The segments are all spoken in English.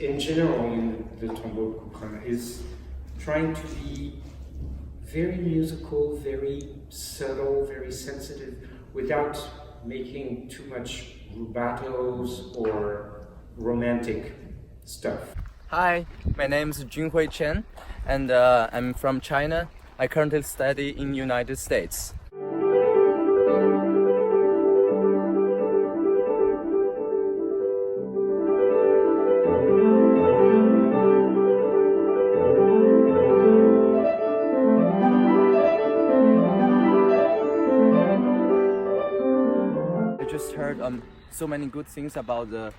In general, in the tombeau de Couperin is trying to be very musical, very subtle, very sensitive, without making too much rubatos or romantic stuff. Hi, my name is Junhui Chen, and I'm from China. I currently study in United States. Heard so many good things about the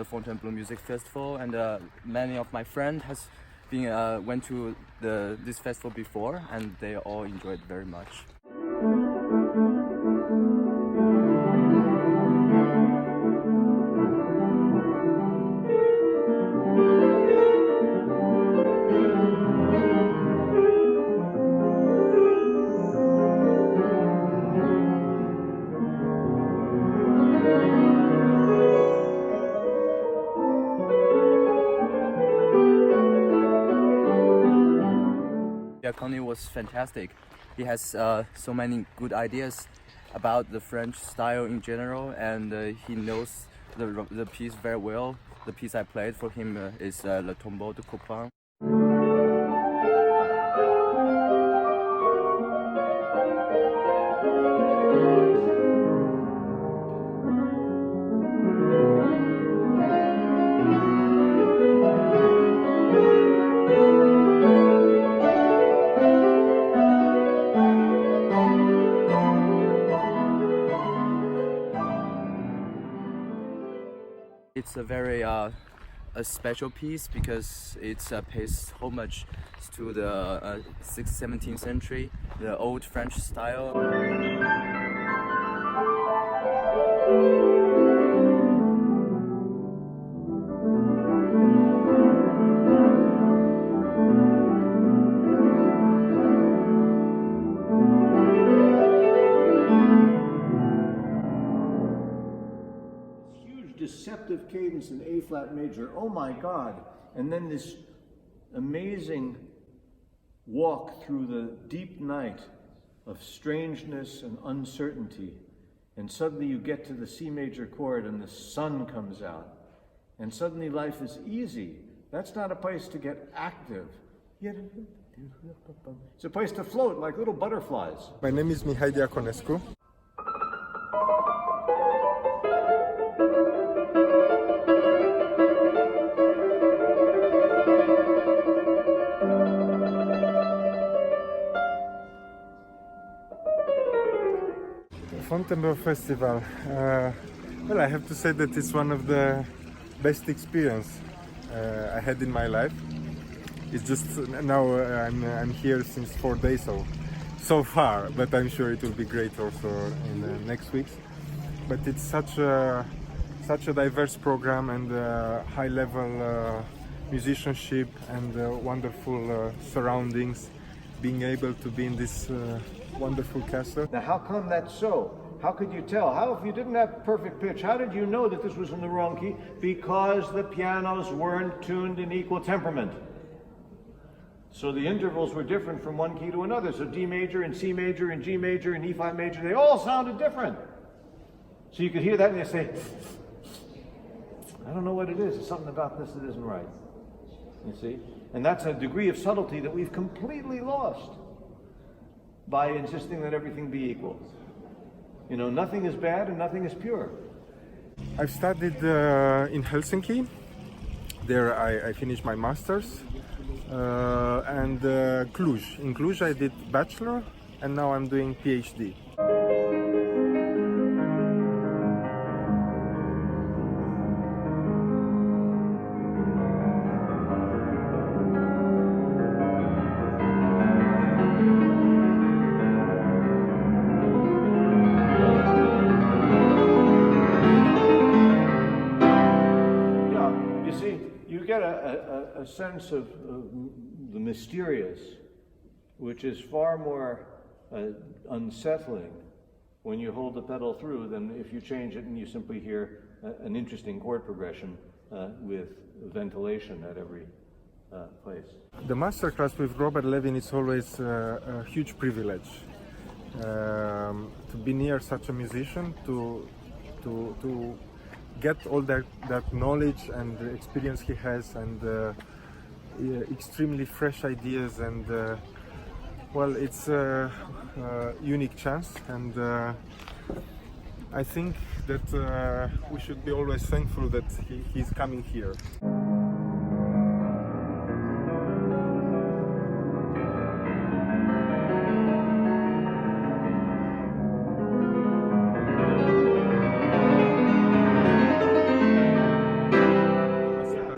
Fontainebleau Music Festival, and many of my friends has been went to this festival before, and they all enjoyed very much. Connie was fantastic. He has so many good ideas about the French style in general, and he knows the piece very well. The piece I played for him is Le Tombeau de Couperin. It's a very a special piece because it pays homage to the 17th century, the old French style. Deceptive cadence in A flat major, oh my God. And then this amazing walk through the deep night of strangeness and uncertainty. And suddenly you get to the C major chord and the sun comes out. And suddenly life is easy. That's not a place to get active. It's a place to float like little butterflies. My name is Mihai Diaconescu. Fontainebleau Festival. Well, I have to say that it's one of the best experience I had in my life. It's just now I'm here since 4 days so far, but I'm sure it will be great also in the next weeks. But it's such a diverse program, and high level musicianship, and wonderful surroundings. Being able to be in this wonderful castle. Now how come that's so? How could you tell? How, if you didn't have perfect pitch, how did you know that this was in the wrong key? Because the pianos weren't tuned in equal temperament. So the intervals were different from one key to another. So D major and C major and G major and E flat major, they all sounded different. So you could hear that and they say, I don't know what it is. There's something about this that isn't right. You see? And that's a degree of subtlety that we've completely lost by insisting that everything be equal. You know, nothing is bad and nothing is pure. I've studied in Helsinki. There I finished my master's. And Cluj. In Cluj I did bachelor, and now I'm doing PhD. a sense of the mysterious, which is far more unsettling when you hold the pedal through than if you change it and you simply hear an interesting chord progression with ventilation at every place. The masterclass with Robert Levin is always a huge privilege. To be near such a musician, to get all that knowledge and the experience he has, and extremely fresh ideas, and well, it's a unique chance, and I think that we should be always thankful that he's coming here.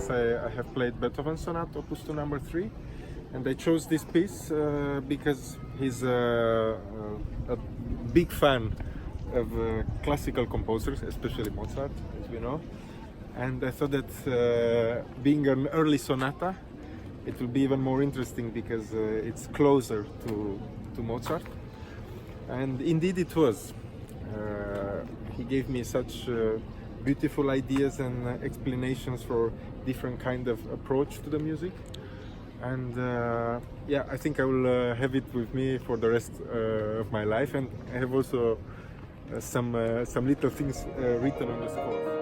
I have played Beethoven Sonata Opus 2 number 3, and I chose this piece because he's a big fan of classical composers, especially Mozart, as we know. And I thought that being an early sonata, it will be even more interesting because it's closer to Mozart. And indeed it was. He gave me such beautiful ideas and explanations for different kind of approach to the music, and yeah, I think I will have it with me for the rest of my life, and I have also some little things written on the score.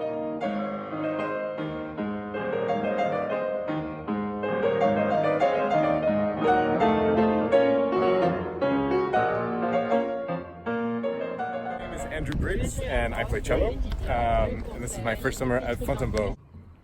And I play cello, and this is my first summer at Fontainebleau.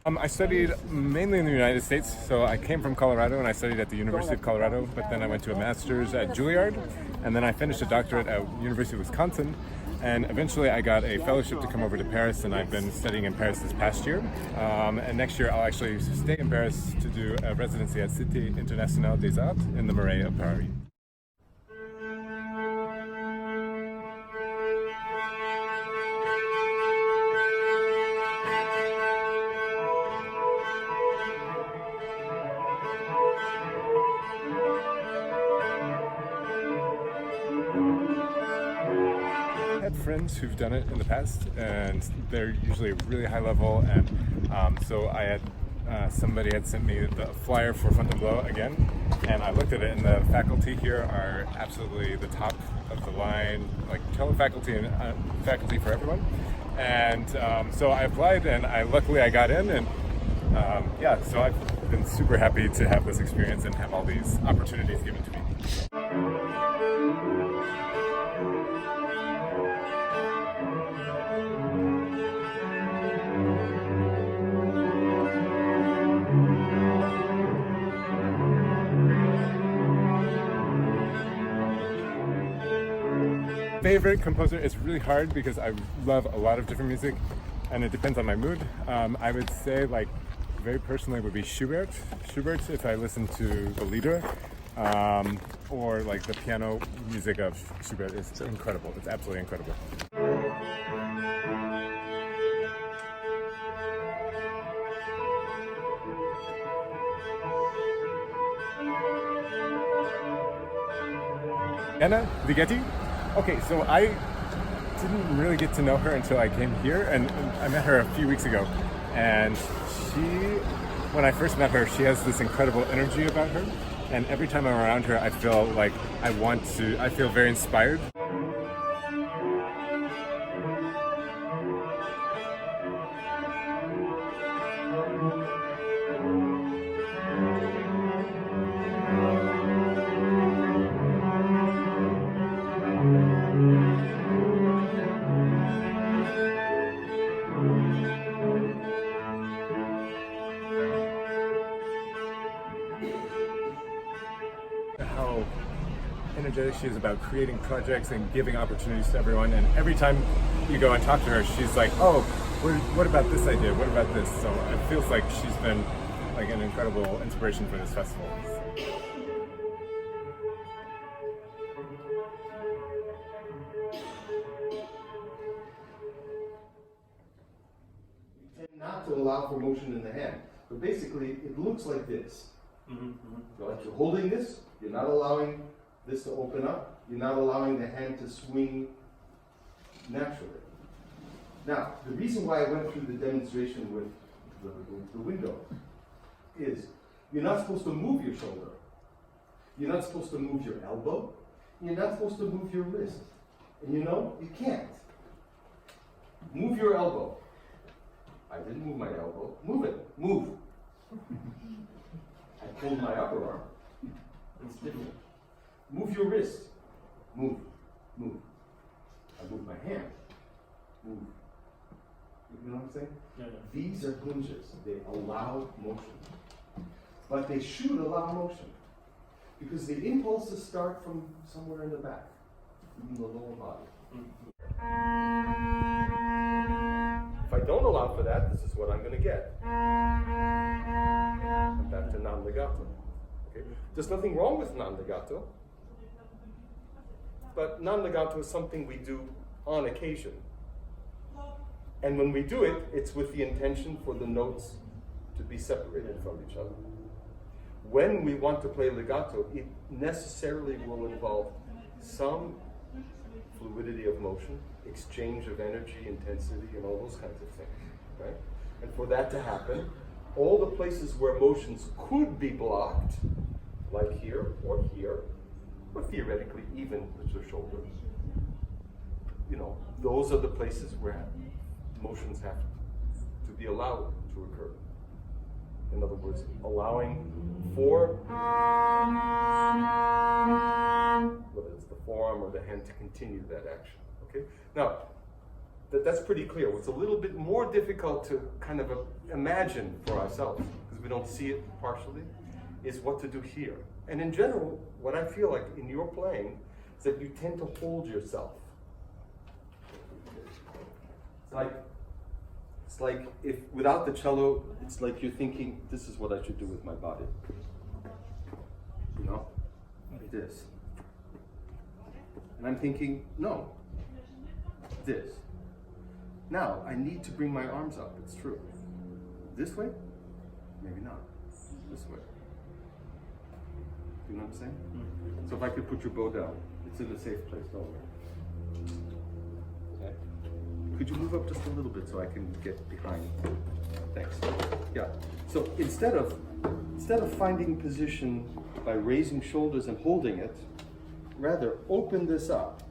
I studied mainly in the United States, so I came from Colorado and I studied at the University of Colorado, but then I went to a master's at Juilliard, and then I finished a doctorate at University of Wisconsin, and eventually I got a fellowship to come over to Paris, and I've been studying in Paris this past year, and next year I'll actually stay in Paris to do a residency at Cité Internationale des Arts in the Marais of Paris. Friends who've done it in the past, and they're usually really high level, and so I had somebody had sent me the flyer for Fontainebleau again, and I looked at it, and the faculty here are absolutely the top of the line, like cello faculty and faculty for everyone, and so I applied, and luckily I got in, and yeah, so I've been super happy to have this experience and have all these opportunities given to me. Favorite composer is really hard because I love a lot of different music and it depends on my mood. I would say, like, very personally would be Schubert. Schubert, if I listen to the Lieder, or like the piano music of Schubert is incredible. It's absolutely incredible. Anna Ligeti? Okay, so I didn't really get to know her until I came here, and I met her a few weeks ago. And when I first met her, she has this incredible energy about her. And every time I'm around her, I feel like I feel very inspired. How energetic she is about creating projects and giving opportunities to everyone, and every time you go and talk to her, she's like, oh, what about this idea, what about this? So it feels like she's been like an incredible inspiration for this festival. Not to allow for motion in the hand. But basically, it looks like this. So like you're holding this, you're not allowing this to open up, you're not allowing the hand to swing naturally. Now, the reason why I went through the demonstration with the window is you're not supposed to move your shoulder. You're not supposed to move your elbow. You're not supposed to move your wrist. And you know, you can't. Move your elbow. I didn't move my elbow. Move it. Move. I pulled my upper arm. It's different. Move your wrist. Move. Move. I move my hand. Move. You know what I'm saying? Yeah. These are hinges. They allow motion. But they should allow motion. Because the impulses start from somewhere in the back, in the lower body. If I don't allow for that, this is what I'm going to get. I'm back to non-legato. Okay? There's nothing wrong with non-legato. But non-legato is something we do on occasion. And when we do it, it's with the intention for the notes to be separated from each other. When we want to play legato, it necessarily will involve some fluidity of motion, exchange of energy, intensity, and all those kinds of things, right? And for that to happen, all the places where motions could be blocked, like here, or theoretically even with your shoulder, you know, those are the places where motions have to be allowed to occur. In other words, allowing for, whether it's the forearm or the hand, to continue that action, okay? Now, that's pretty clear. What's a little bit more difficult to kind of imagine for ourselves, because we don't see it partially, is what to do here. And in general, what I feel like in your playing is that you tend to hold yourself. It's like if without the cello, it's like you're thinking, this is what I should do with my body. You know, like this. And I'm thinking, no, this. Now, I need to bring my arms up, it's true. This way? Maybe not. This way. You know what I'm saying? So if I could put your bow down, it's in a safe place, don't worry. Okay. Could you move up just a little bit so I can get behind? Thanks. Yeah. So instead of finding position by raising shoulders and holding it, rather open this up.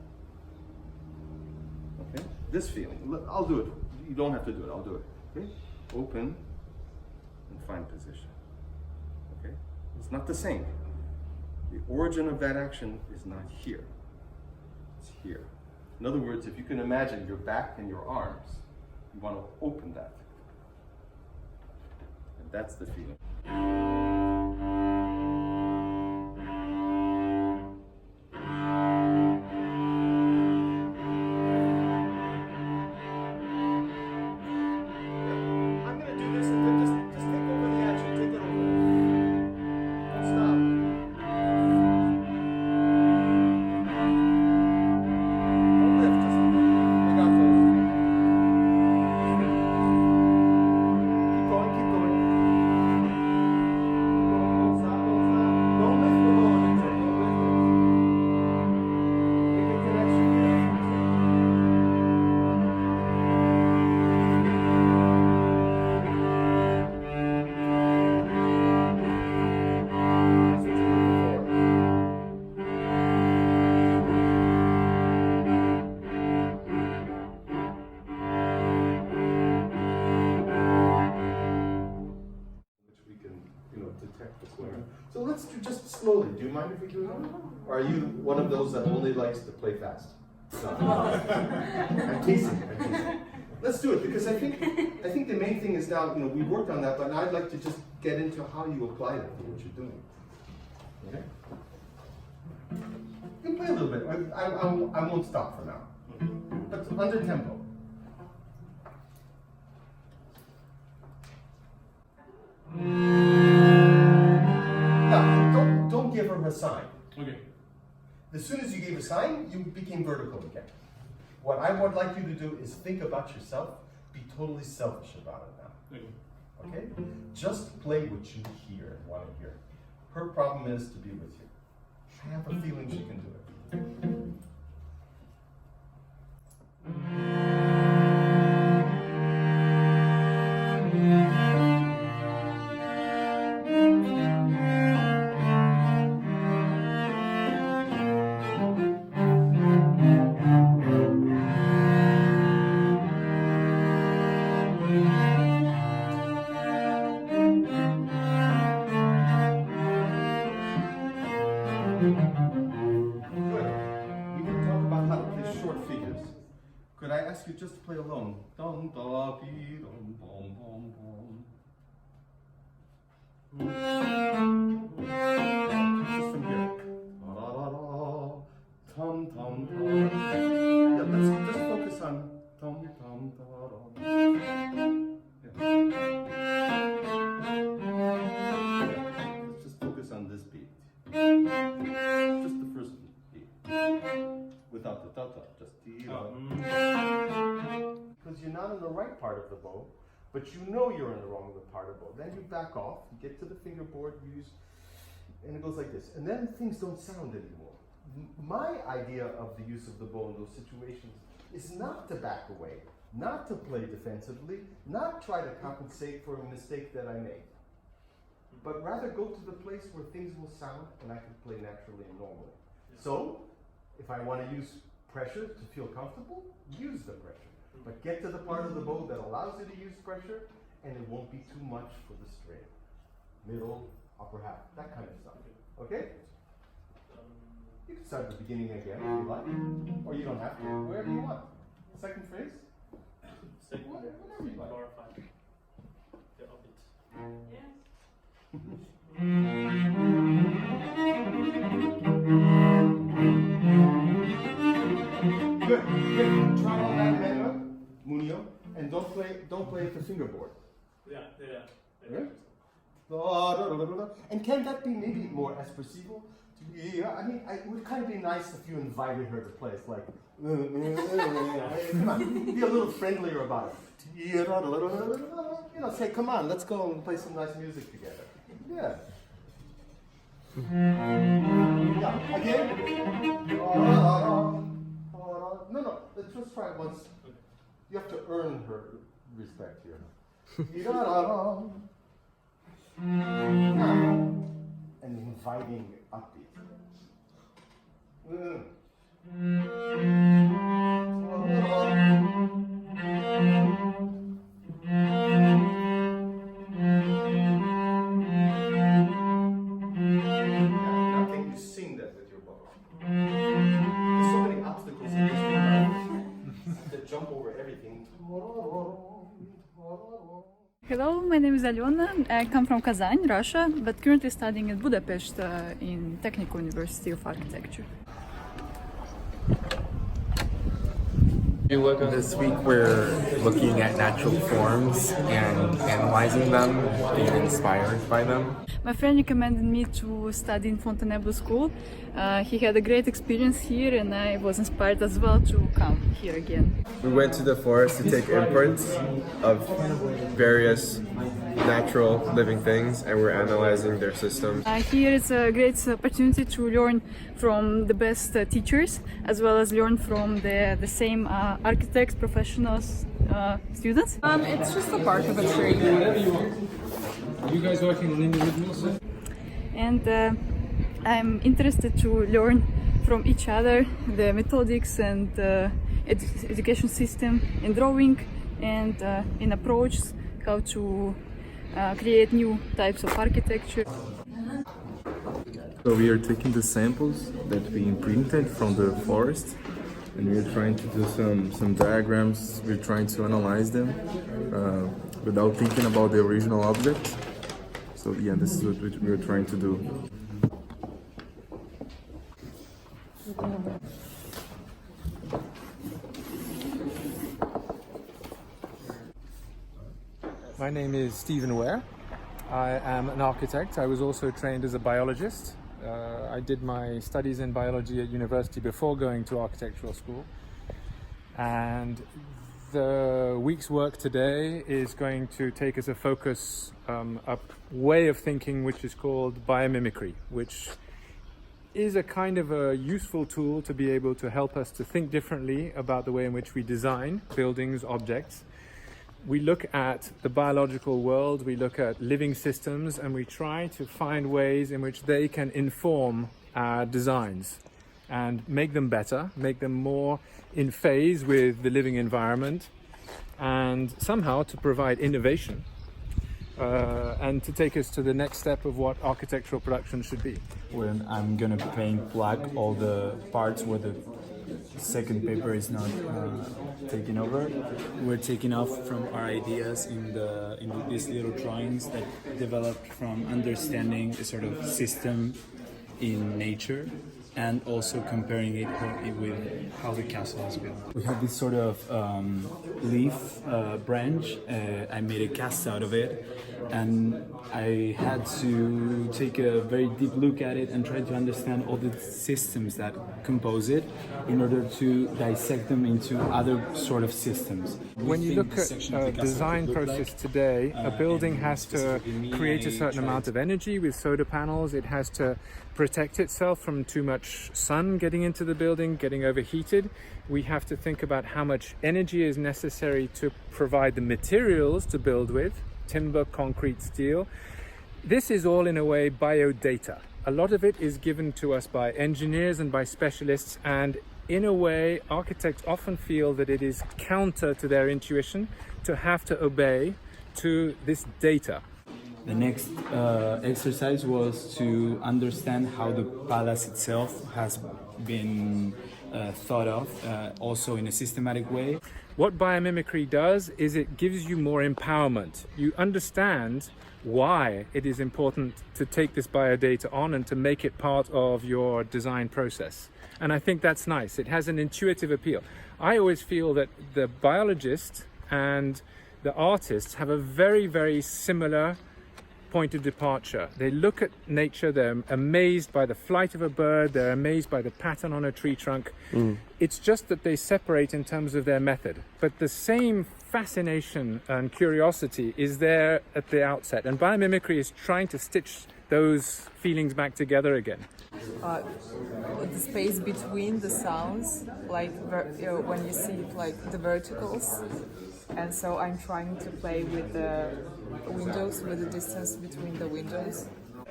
Okay? This feeling. I'll do it. You don't have to do it. I'll do it. Okay? Open and find position. Okay? It's not the same. The origin of that action is not here. It's here. In other words, if you can imagine your back and your arms, you want to open that. And that's the feeling. I'm going to do this and then just take over the action. Take it over. Don't stop. So let's do just slowly. Do you mind if we do that? Or are you one of those that only likes to play fast? No. I'm teasing. Let's do it, because I think the main thing is now, we worked on that, but I'd like to just get into how you apply that to what you're doing. Okay? You can play a little bit. I won't stop for now. But under tempo. Now, don't give her a sign. Okay. As soon as you gave a sign, you became vertical again. What I would like you to do is think about yourself, be totally selfish about it now. Okay. Okay? Just play what you hear and want to hear. Her problem is to be with you. I have a feeling she can do it. Could I ask you just to play alone? Dum da dee dum bum bum bum. Just from here. Da da da. Tum tum tum. Yeah, let's just focus on tum tum da da. Let's just focus on this beat. Just the first beat. Without the ta-ta, just dee-da. Because you're not in the right part of the bow, but you know you're in the wrong part of the bow. Then you back off, you get to the fingerboard, and it goes like this. And then things don't sound anymore. My idea of the use of the bow in those situations is not to back away, not to play defensively, not try to compensate for a mistake that I made, but rather go to the place where things will sound and I can play naturally and normally. So, if I want to use pressure to feel comfortable, use the pressure. But get to the part of the bow that allows you to use pressure, and it won't be too much for the string. Middle, upper half, that kind of stuff. Okay? You can start at the beginning again if you like, or you don't have to, wherever you want. Second phrase? Whatever you like. Good. Try all that manual, Munio, and don't play the fingerboard. Yeah. Yeah? And can that be maybe more expressivo? I mean, it would kind of be nice if you invited her to play. It's like, come on, be a little friendlier about it. You know, say, come on, let's go and play some nice music together. Yeah. Yeah, again. No, let's just try it once. You have to earn her respect here. And inviting upbeat. Now can you sing that with your bow? There's so many obstacles in this one. That jump over everything. Hello, my name is Alyona. I come from Kazan, Russia, but currently studying in Budapest in Technical University of Architecture. This week we're looking at natural forms and analyzing them, being inspired by them. My friend recommended me to study in Fontainebleau school. He had a great experience here and I was inspired as well to come here again. We went to the forest to take imprints of various natural living things and we're analyzing their systems. Here it's a great opportunity to learn from the best teachers as well as learn from the same architects, professionals, students. It's just a part of a tree. Are you guys working on individuals? And I'm interested to learn from each other the methodics and education system in drawing and in approach, how to create new types of architecture. So we are taking the samples that we imprinted from the forest and we're trying to do some diagrams. We're trying to analyze them without thinking about the original object. So yeah, this is what we're trying to do. My name is Stephen Ware. I am an architect. I was also trained as a biologist. I did my studies in biology at university before going to architectural school. And the week's work today is going to take as a focus a way of thinking which is called biomimicry, which is a kind of a useful tool to be able to help us to think differently about the way in which we design buildings, objects. We look at the biological world, we look at living systems, and we try to find ways in which they can inform our designs and make them better, make them more in phase with the living environment, and somehow to provide innovation and to take us to the next step of what architectural production should be. When I'm gonna paint black all the parts where the second paper is not taken over, we're taking off from our ideas in these little drawings that developed from understanding a sort of system in nature and also comparing it with how the castle is built. We have this sort of leaf branch. I made a cast out of it, and I had to take a very deep look at it and try to understand all the systems that compose it in order to dissect them into other sort of systems. When you look at a design process today, a building has to create a certain amount of energy with solar panels. It has to protect itself from too much sun getting into the building, getting overheated. We have to think about how much energy is necessary to provide the materials to build with, timber, concrete, steel. This is all in a way biodata. A lot of it is given to us by engineers and by specialists, and in a way architects often feel that it is counter to their intuition to have to obey to this data. The next exercise was to understand how the palace itself has been thought of, also in a systematic way. What biomimicry does is it gives you more empowerment. You understand why it is important to take this biodata on and to make it part of your design process. And I think that's nice. It has an intuitive appeal. I always feel that the biologist and the artist have a very, very similar point of departure. They look at nature, they're amazed by the flight of a bird, they're amazed by the pattern on a tree trunk. It's just that they separate in terms of their method. But the same fascination and curiosity is there at the outset. And biomimicry is trying to stitch those feelings back together again. The space between the sounds, like when you see like the verticals. And so I'm trying to play with the windows, with the distance between the windows.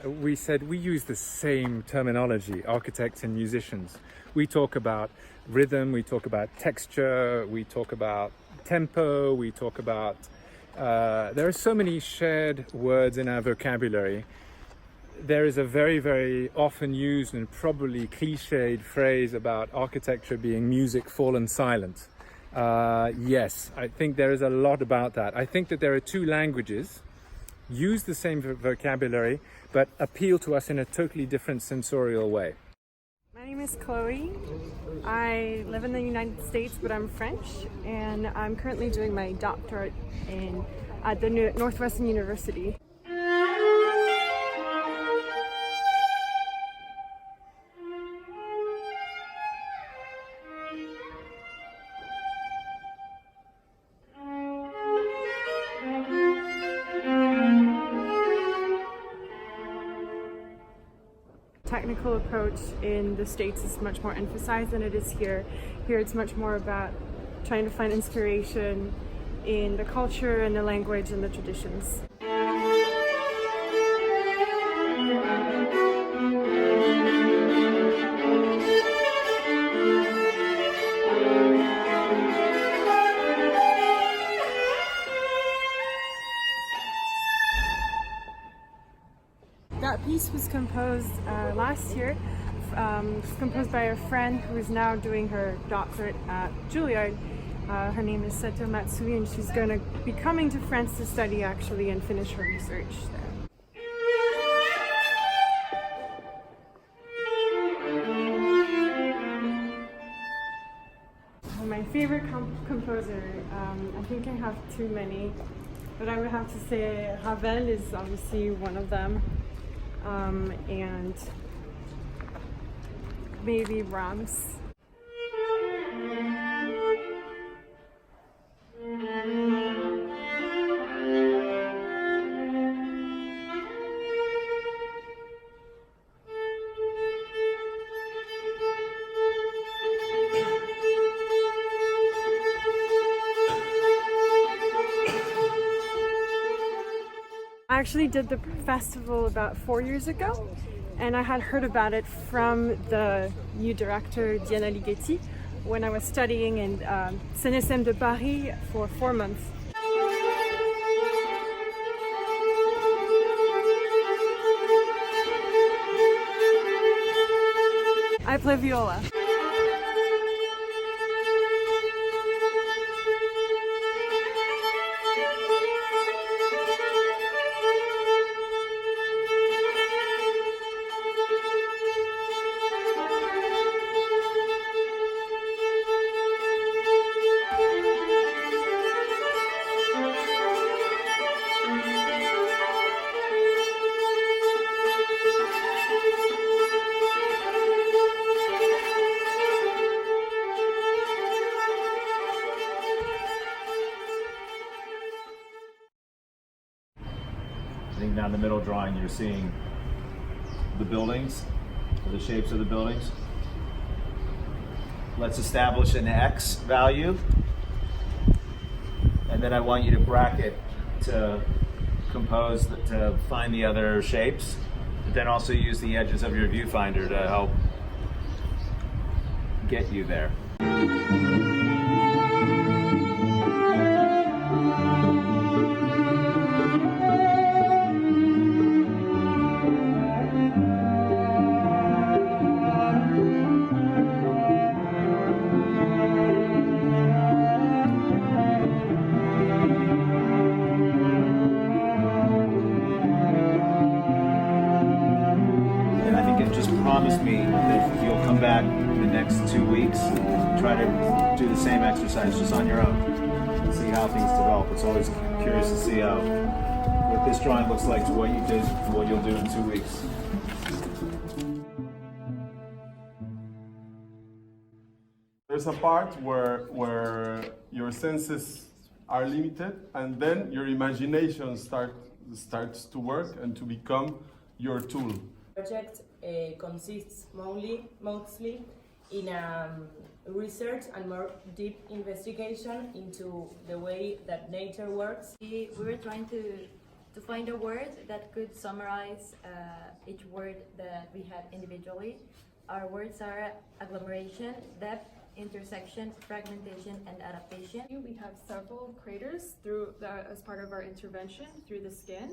We said we use the same terminology, architects and musicians. We talk about rhythm, we talk about texture, we talk about tempo, we talk about... there are so many shared words in our vocabulary. There is a very, very often used and probably cliched phrase about architecture being music fallen silent. Yes, I think there is a lot about that. I think that there are two languages, use the same vocabulary, but appeal to us in a totally different sensorial way. My name is Chloe. I live in the United States, but I'm French, and I'm currently doing my doctorate at the Northwestern University. Technical approach in the States is much more emphasized than it is here. Here it's much more about trying to find inspiration in the culture and the language and the traditions. That piece was composed last year, composed by a friend who is now doing her doctorate at Juilliard. Her name is Seto Matsui, and she's going to be coming to France to study actually and finish her research there. My favorite composer, I think I have too many, but I would have to say Ravel is obviously one of them. And maybe Brahms. actually did the festival about 4 years ago, and I had heard about it from the new director, Diana Ligeti, when I was studying in CNSM de Paris for 4 months. I play viola. I think down the middle drawing you're seeing the buildings, the shapes of the buildings. Let's establish an X value, and then I want you to bracket to compose, to find the other shapes, but then also use the edges of your viewfinder to help get you there. Promise me that you'll come back in the next 2 weeks, try to do the same exercise just on your own, and see how things develop. It's always curious to see how what this drawing looks like to what you did, to what you'll do in 2 weeks. There's a part where your senses are limited, and then your imagination starts to work and to become your tool. Project consists mostly in research and more deep investigation into the way that nature works. We were trying to find a word that could summarize each word that we had individually. Our words are agglomeration, depth, intersection, fragmentation, and adaptation. We have several craters as part of our intervention through the skin.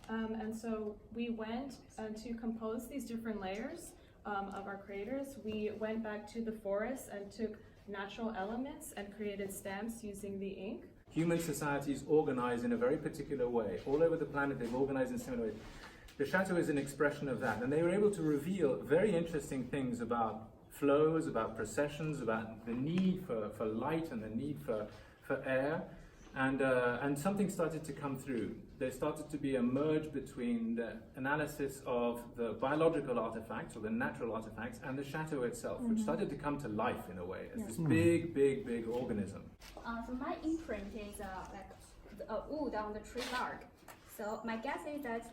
And so we went to compose these different layers of our craters. We went back to the forest and took natural elements and created stamps using the ink. Human societies organize in a very particular way. All over the planet they've organized in similar ways. The chateau is an expression of that, and they were able to reveal very interesting things about flows, about processions, about the need for light and the need for air. And something started to come through. There started to be a merge between the analysis of the biological artifacts or the natural artifacts and the chateau itself, which started to come to life in a way as this big organism. So my imprint is like a wood on the tree bark. So my guess is that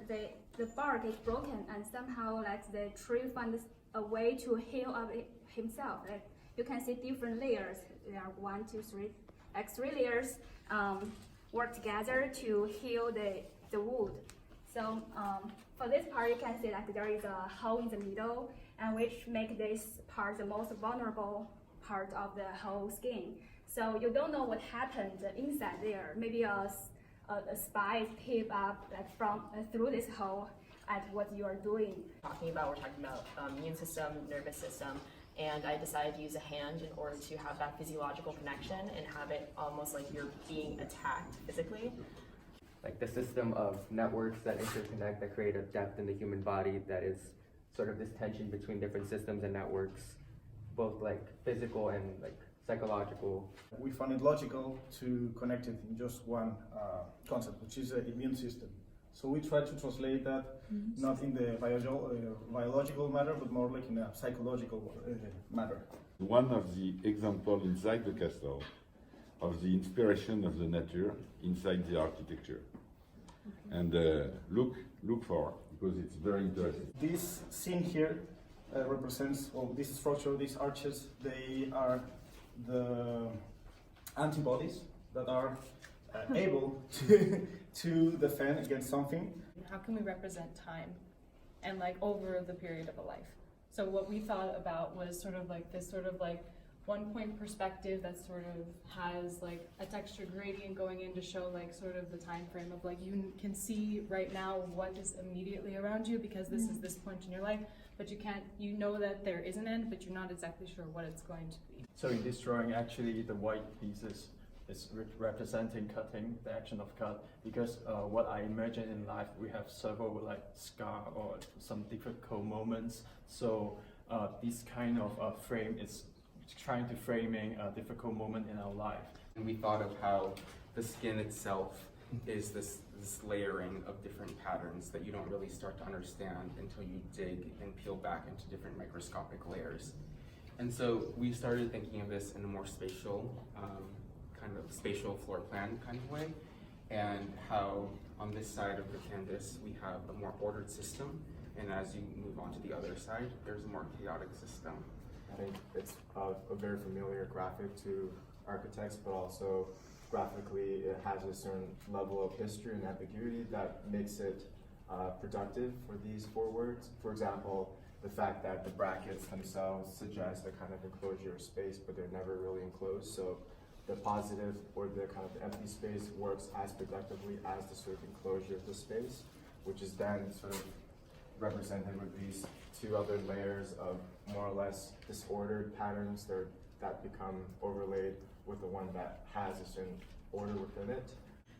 the bark is broken and somehow like the tree finds a way to heal up himself. Like you can see different layers. There are 1, 2, 3, like 3 layers. Work together to heal the wood. So for this part, you can see like there is a hole in the middle, and which make this part the most vulnerable part of the whole skin. So you don't know what happened inside there. Maybe a spy peep up like from through this hole at what you are doing. We're talking about immune system, nervous system. And I decided to use a hand in order to have that physiological connection and have it almost like you're being attacked physically. Like the system of networks that interconnect, that create a depth in the human body that is sort of this tension between different systems and networks, both like physical and like psychological. We found it logical to connect it in just one concept, which is the immune system. So we try to translate that not in the biological matter, but more like in a psychological matter. One of the examples inside the castle of the inspiration of the nature inside the architecture. And look for, because it's very interesting. This scene here represents, well, this structure, these arches, they are the antibodies that are able to defend against something. How can we represent time and like over the period of a life? So what we thought about was sort of like this sort of like 1-point perspective that sort of has like a texture gradient going in to show like sort of the time frame of like you can see right now what is immediately around you because this is this point in your life, but you know that there is an end, but you're not exactly sure what it's going to be. So in this drawing, actually the white pieces is representing cutting, the action of cut, because what I imagine in life, we have several like scar or some difficult moments. So this kind of frame is trying to framing a difficult moment in our life. And we thought of how the skin itself is this layering of different patterns that you don't really start to understand until you dig and peel back into different microscopic layers. And so we started thinking of this in a more spatial, kind of spatial floor plan kind of way, and how on this side of the canvas we have a more ordered system, and as you move on to the other side, there's a more chaotic system. I think it's a very familiar graphic to architects, but also graphically it has a certain level of history and ambiguity that makes it productive for these four words. For example, the fact that the brackets themselves suggest a kind of enclosure of space, but they're never really enclosed. So the positive or the kind of empty space works as productively as the sort of enclosure of the space, which is then sort of represented with these two other layers of more or less disordered patterns that become overlaid with the one that has a certain order within it.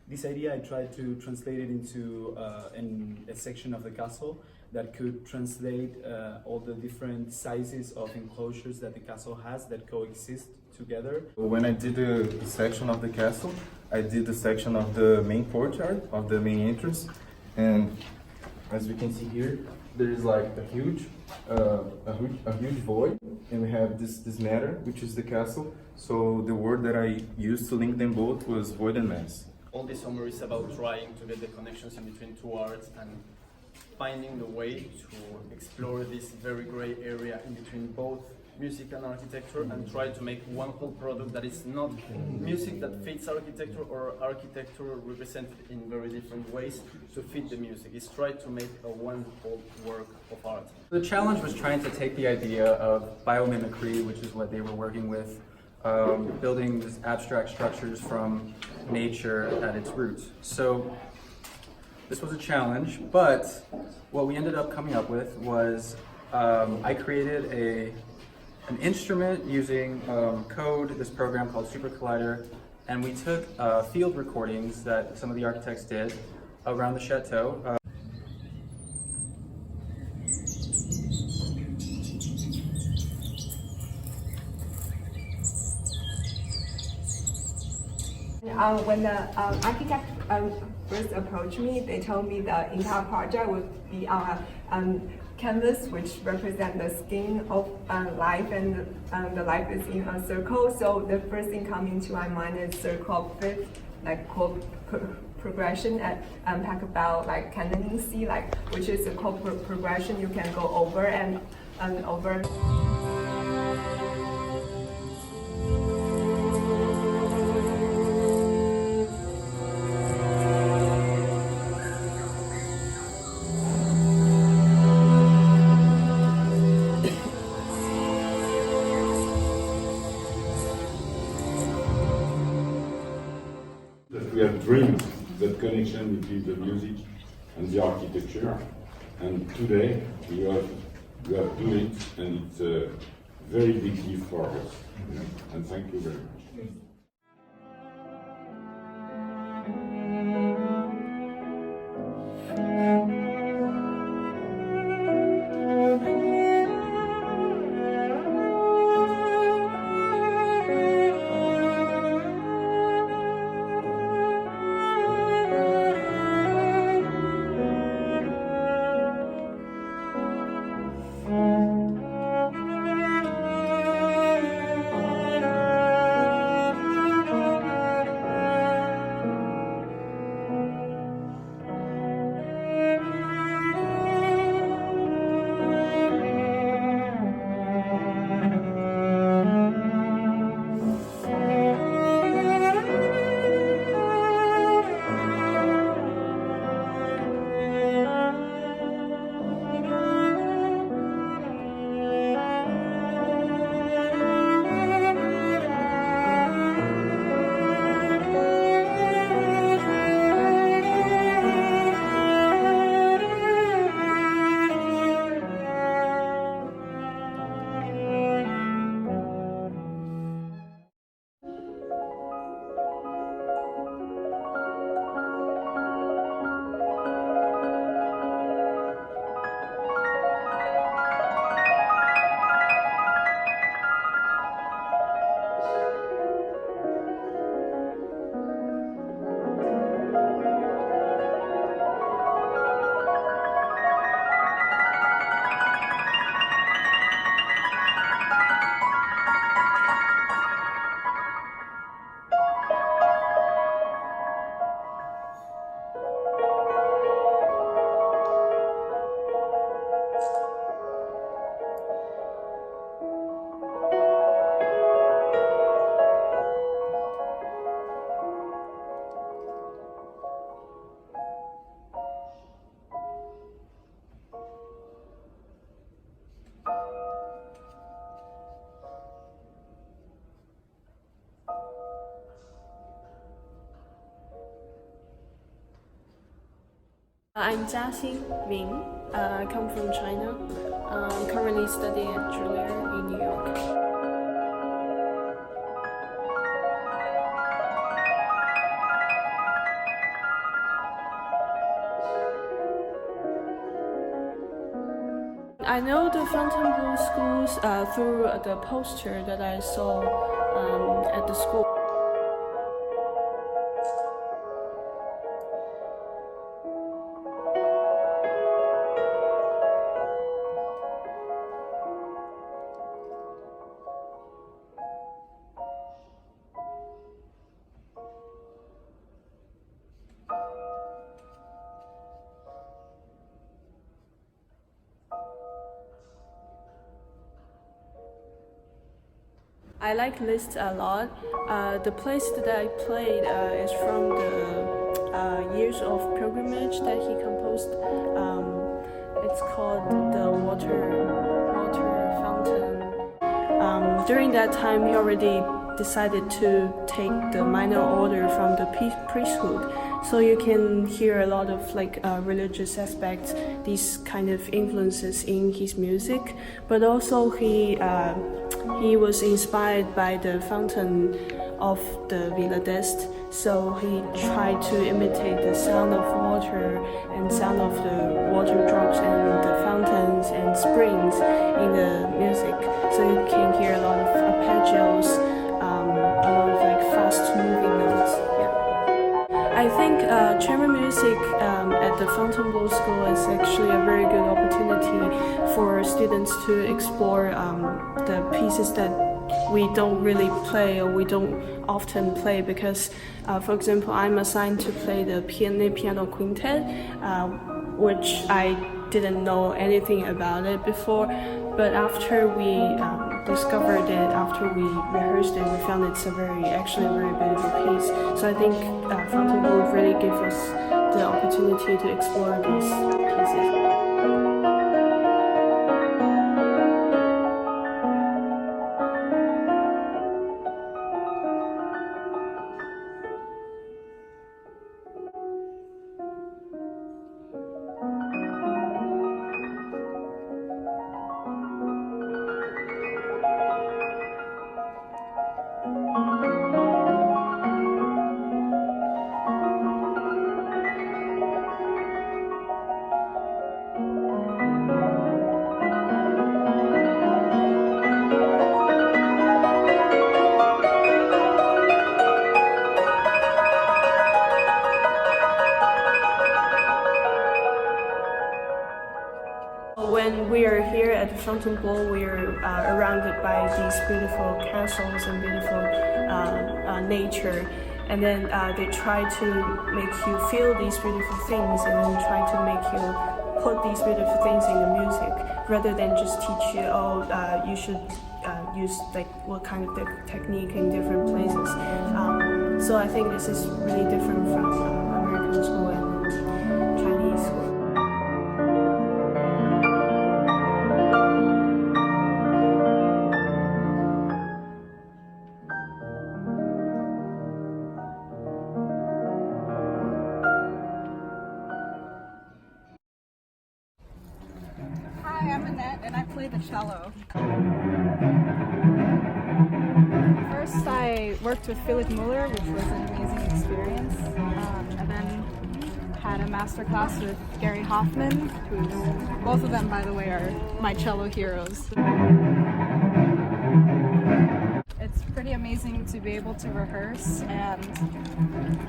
This idea I tried to translate it into a section of the castle that could translate all the different sizes of enclosures that the castle has that coexist together. When I did the section of the castle, I did the section of the main courtyard, of the main entrance, and as we can see here, there is like a huge void, and we have this matter, which is the castle. So the word that I used to link them both was void and mass. All this summer is about trying to get the connections in between two arts and finding the way to explore this very gray area in between both music and architecture and try to make one whole product that is not music that fits architecture or architecture represented in very different ways to fit the music. It's try to make a one whole work of art. The challenge was trying to take the idea of biomimicry, which is what they were working with, building these abstract structures from nature at its roots. So this was a challenge, but what we ended up coming up with was I created an instrument using code, this program called Super Collider, and we took field recordings that some of the architects did around the chateau. When the architect first approached me, they told me the entire project would be on a canvas which represents the skin of life, and the life is in a circle. So the first thing coming to my mind is circle of fifth, like chord progression at Pachelbel, like cannoning C, like which is a chord progression you can go over and over. We have dreamed that connection between the music and the architecture, and today we have done it, and it's a very big gift for us. And thank you very much. I'm Jiaxin Ming. I come from China. I'm currently studying at Juilliard in New York. I know the Fontainebleau schools through the poster that I saw at the school. I like Liszt a lot. The place that I played is from the Years of Pilgrimage that he composed. It's called the Water Fountain. During that time, he already decided to take the minor order from the priesthood. So you can hear a lot of religious aspects, these kind of influences in his music. But also he was inspired by the fountain of the Villa d'Este, so he tried to imitate the sound of water and sound of the water drops and the fountains and springs in the music. So you can hear a lot of arpeggios, a lot of fast moving notes. Yeah. I think chamber music at the Fontainebleau School is actually a very good opportunity for students to explore the pieces that we don't really play or we don't often play because, for example, I'm assigned to play the piano quintet, which I didn't know anything about it before, but after we discovered it, after we rehearsed it, we found it's actually a very beautiful piece. So I think Fontainebleau really gives us the opportunity to explore these pieces. When we are here at Fontainebleau, we are surrounded by these beautiful castles and beautiful nature, and then they try to make you feel these beautiful things, and then try to make you put these beautiful things in the music, rather than just teach you, you should use what kind of technique in different places. So I think this is really different from American school and Chinese school. Hi, I'm Annette and I play the cello. First I worked with Philip Muller, which was an amazing experience, and then had a master class with Gary Hoffman, who's, both of them by the way are my cello heroes. It's pretty amazing to be able to rehearse and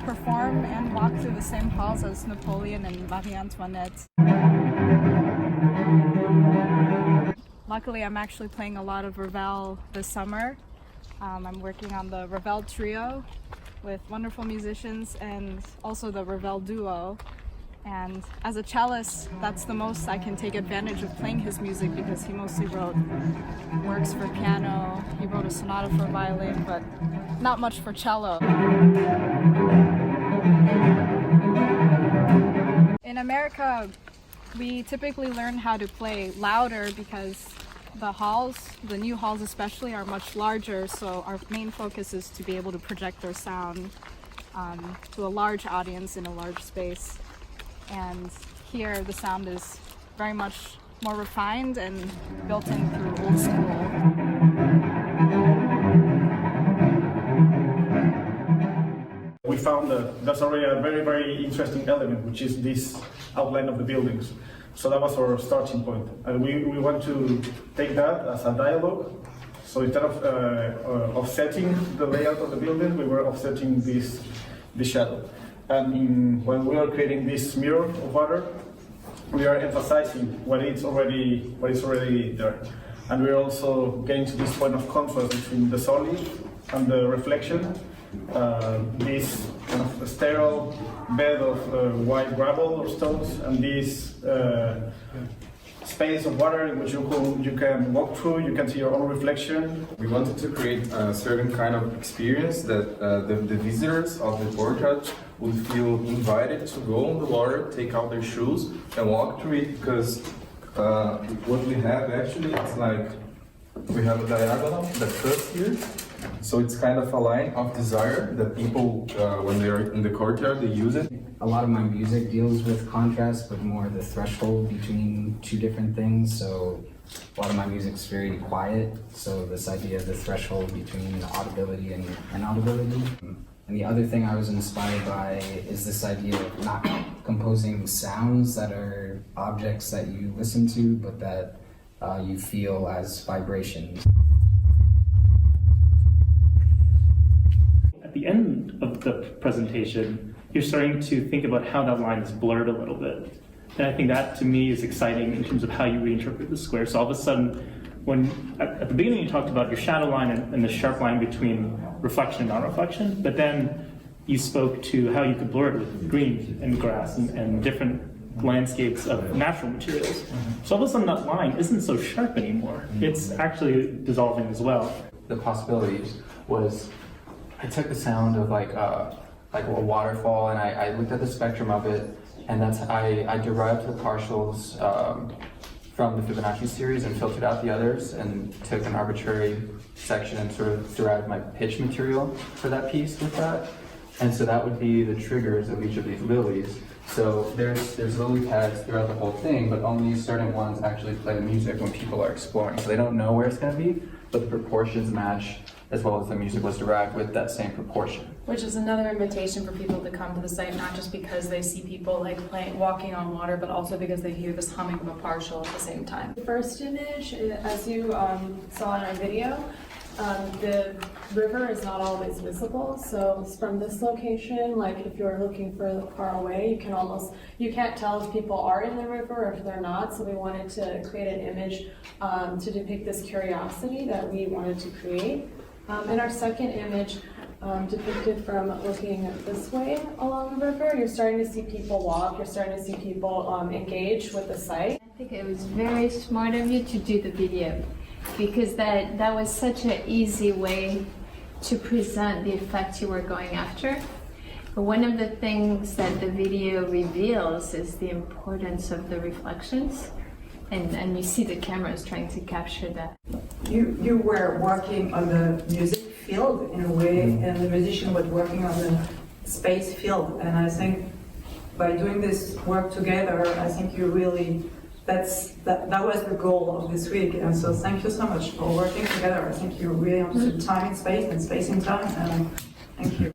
perform and walk through the same halls as Napoleon and Marie Antoinette. Luckily, I'm actually playing a lot of Ravel this summer. I'm working on the Ravel trio with wonderful musicians and also the Ravel duo. And as a cellist, that's the most I can take advantage of playing his music because he mostly wrote works for piano. He wrote a sonata for violin, but not much for cello. In America, we typically learn how to play louder because the halls, the new halls especially, are much larger, so our main focus is to be able to project our sound to a large audience in a large space. And Here, the sound is very much more refined and built in through old school. We found that there's already a very, very interesting element, which is this outline of the buildings. So that was our starting point. And we want to take that as a dialogue. So instead of offsetting the layout of the building, we were offsetting this shadow. And when we are creating this mirror of water, we are emphasizing what is already there. And we're also getting to this point of contrast between the solid and the reflection. This kind of sterile bed of white gravel or stones, and this space of water in which you can walk through, you can see your own reflection. We wanted to create a certain kind of experience that the visitors of the portrait would feel invited to go on the water, take out their shoes and walk through it, because what we have actually is like, we have a diagonal that cuts here. So it's kind of a line of desire that people, when they're in the courtyard, they use it. A lot of my music deals with contrast, but more the threshold between two different things. So a lot of my music's very quiet. So this idea of the threshold between audibility and inaudibility. And the other thing I was inspired by is this idea of not composing sounds that are objects that you listen to, but that you feel as vibrations. At the end of the presentation, you're starting to think about how that line is blurred a little bit. And I think that, to me, is exciting in terms of how you reinterpret the square. So all of a sudden, when at the beginning you talked about your shadow line and the sharp line between reflection and non-reflection, but then you spoke to how you could blur it with green and grass and different landscapes of natural materials. So all of a sudden that line isn't so sharp anymore. It's actually dissolving as well. The possibilities was, I took the sound of like a waterfall and I looked at the spectrum of it, and I derived the partials from the Fibonacci series and filtered out the others and took an arbitrary section and sort of derived my pitch material for that piece with that. And so that would be the triggers of each of these lilies. So there's lily pads throughout the whole thing, but only certain ones actually play the music when people are exploring. So they don't know where it's going to be, but the proportions match, as well as the music was derived with that same proportion. Which is another invitation for people to come to the site, not just because they see people like walking on water, but also because they hear this humming of a partial at the same time. The first image, as you saw in our video, the river is not always visible. So from this location, like if you're looking far away, you can't tell if people are in the river or if they're not. So we wanted to create an image to depict this curiosity that we wanted to create. And our second image depicted from looking this way along the river, you're starting to see people walk, you're starting to see people engage with the site. I think it was very smart of you to do the video, because that was such an easy way to present the effect you were going after. But one of the things that the video reveals is the importance of the reflections, and you see the cameras trying to capture that. You were working on the music field in a way, and the musician was working on the space field. And I think by doing this work together, I think you really, that was the goal of this week. And so thank you so much for working together. I think you really understood time and space in time. And thank you.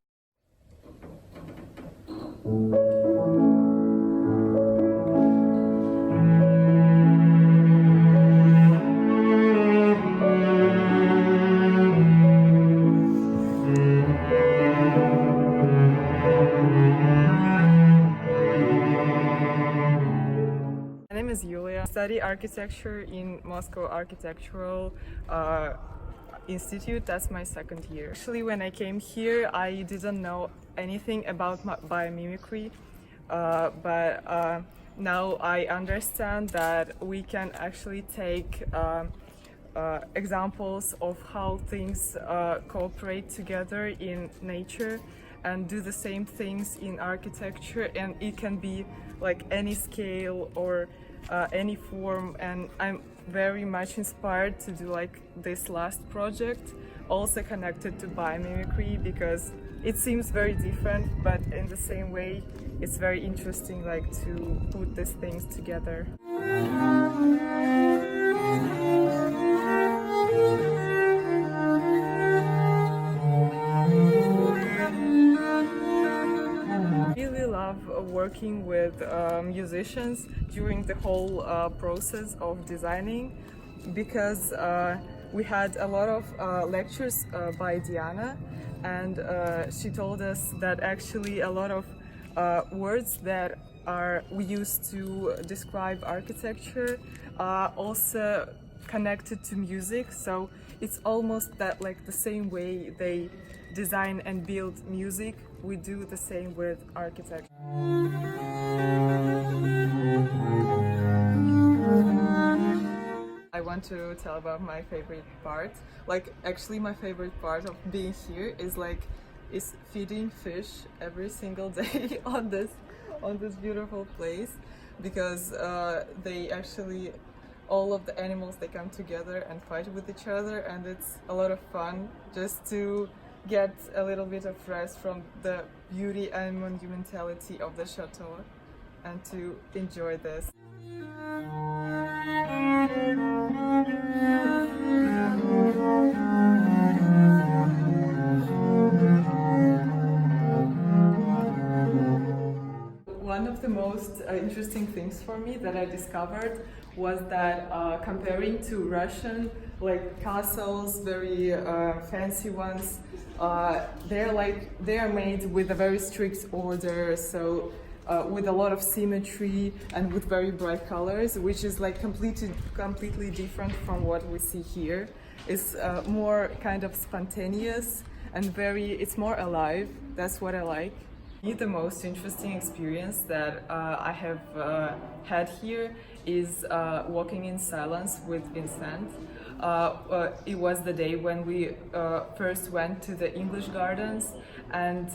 I study architecture in Moscow Architectural Institute. That's my second year. Actually, when I came here, I didn't know anything about biomimicry, but now I understand that we can actually take examples of how things cooperate together in nature and do the same things in architecture, and it can be like any scale or any form. And I'm very much inspired to do like this last project, also connected to biomimicry, because it seems very different, but in the same way, it's very interesting, like, to put these things together. Really love working with musicians during the whole process of designing, because we had a lot of lectures by Diana, and she told us that actually a lot of words that we use to describe architecture are also connected to music, so it's almost that, like, the same way they design and build music, we do the same with architecture. I want to tell about my favorite part. Like, actually my favorite part of being here is feeding fish every single day on this beautiful place, because they actually, all of the animals, they come together and fight with each other, and it's a lot of fun just to get a little bit of rest from the beauty and monumentality of the chateau and to enjoy this. One of the most interesting things for me that I discovered was that comparing to Russian, like, castles, very fancy ones, they are made with a very strict order, so with a lot of symmetry and with very bright colors, which is like completely different from what we see here. It's more kind of spontaneous and it's more alive. That's what I like. The most interesting experience that I have had here is walking in silence with Vincent. It was the day when we first went to the English gardens, and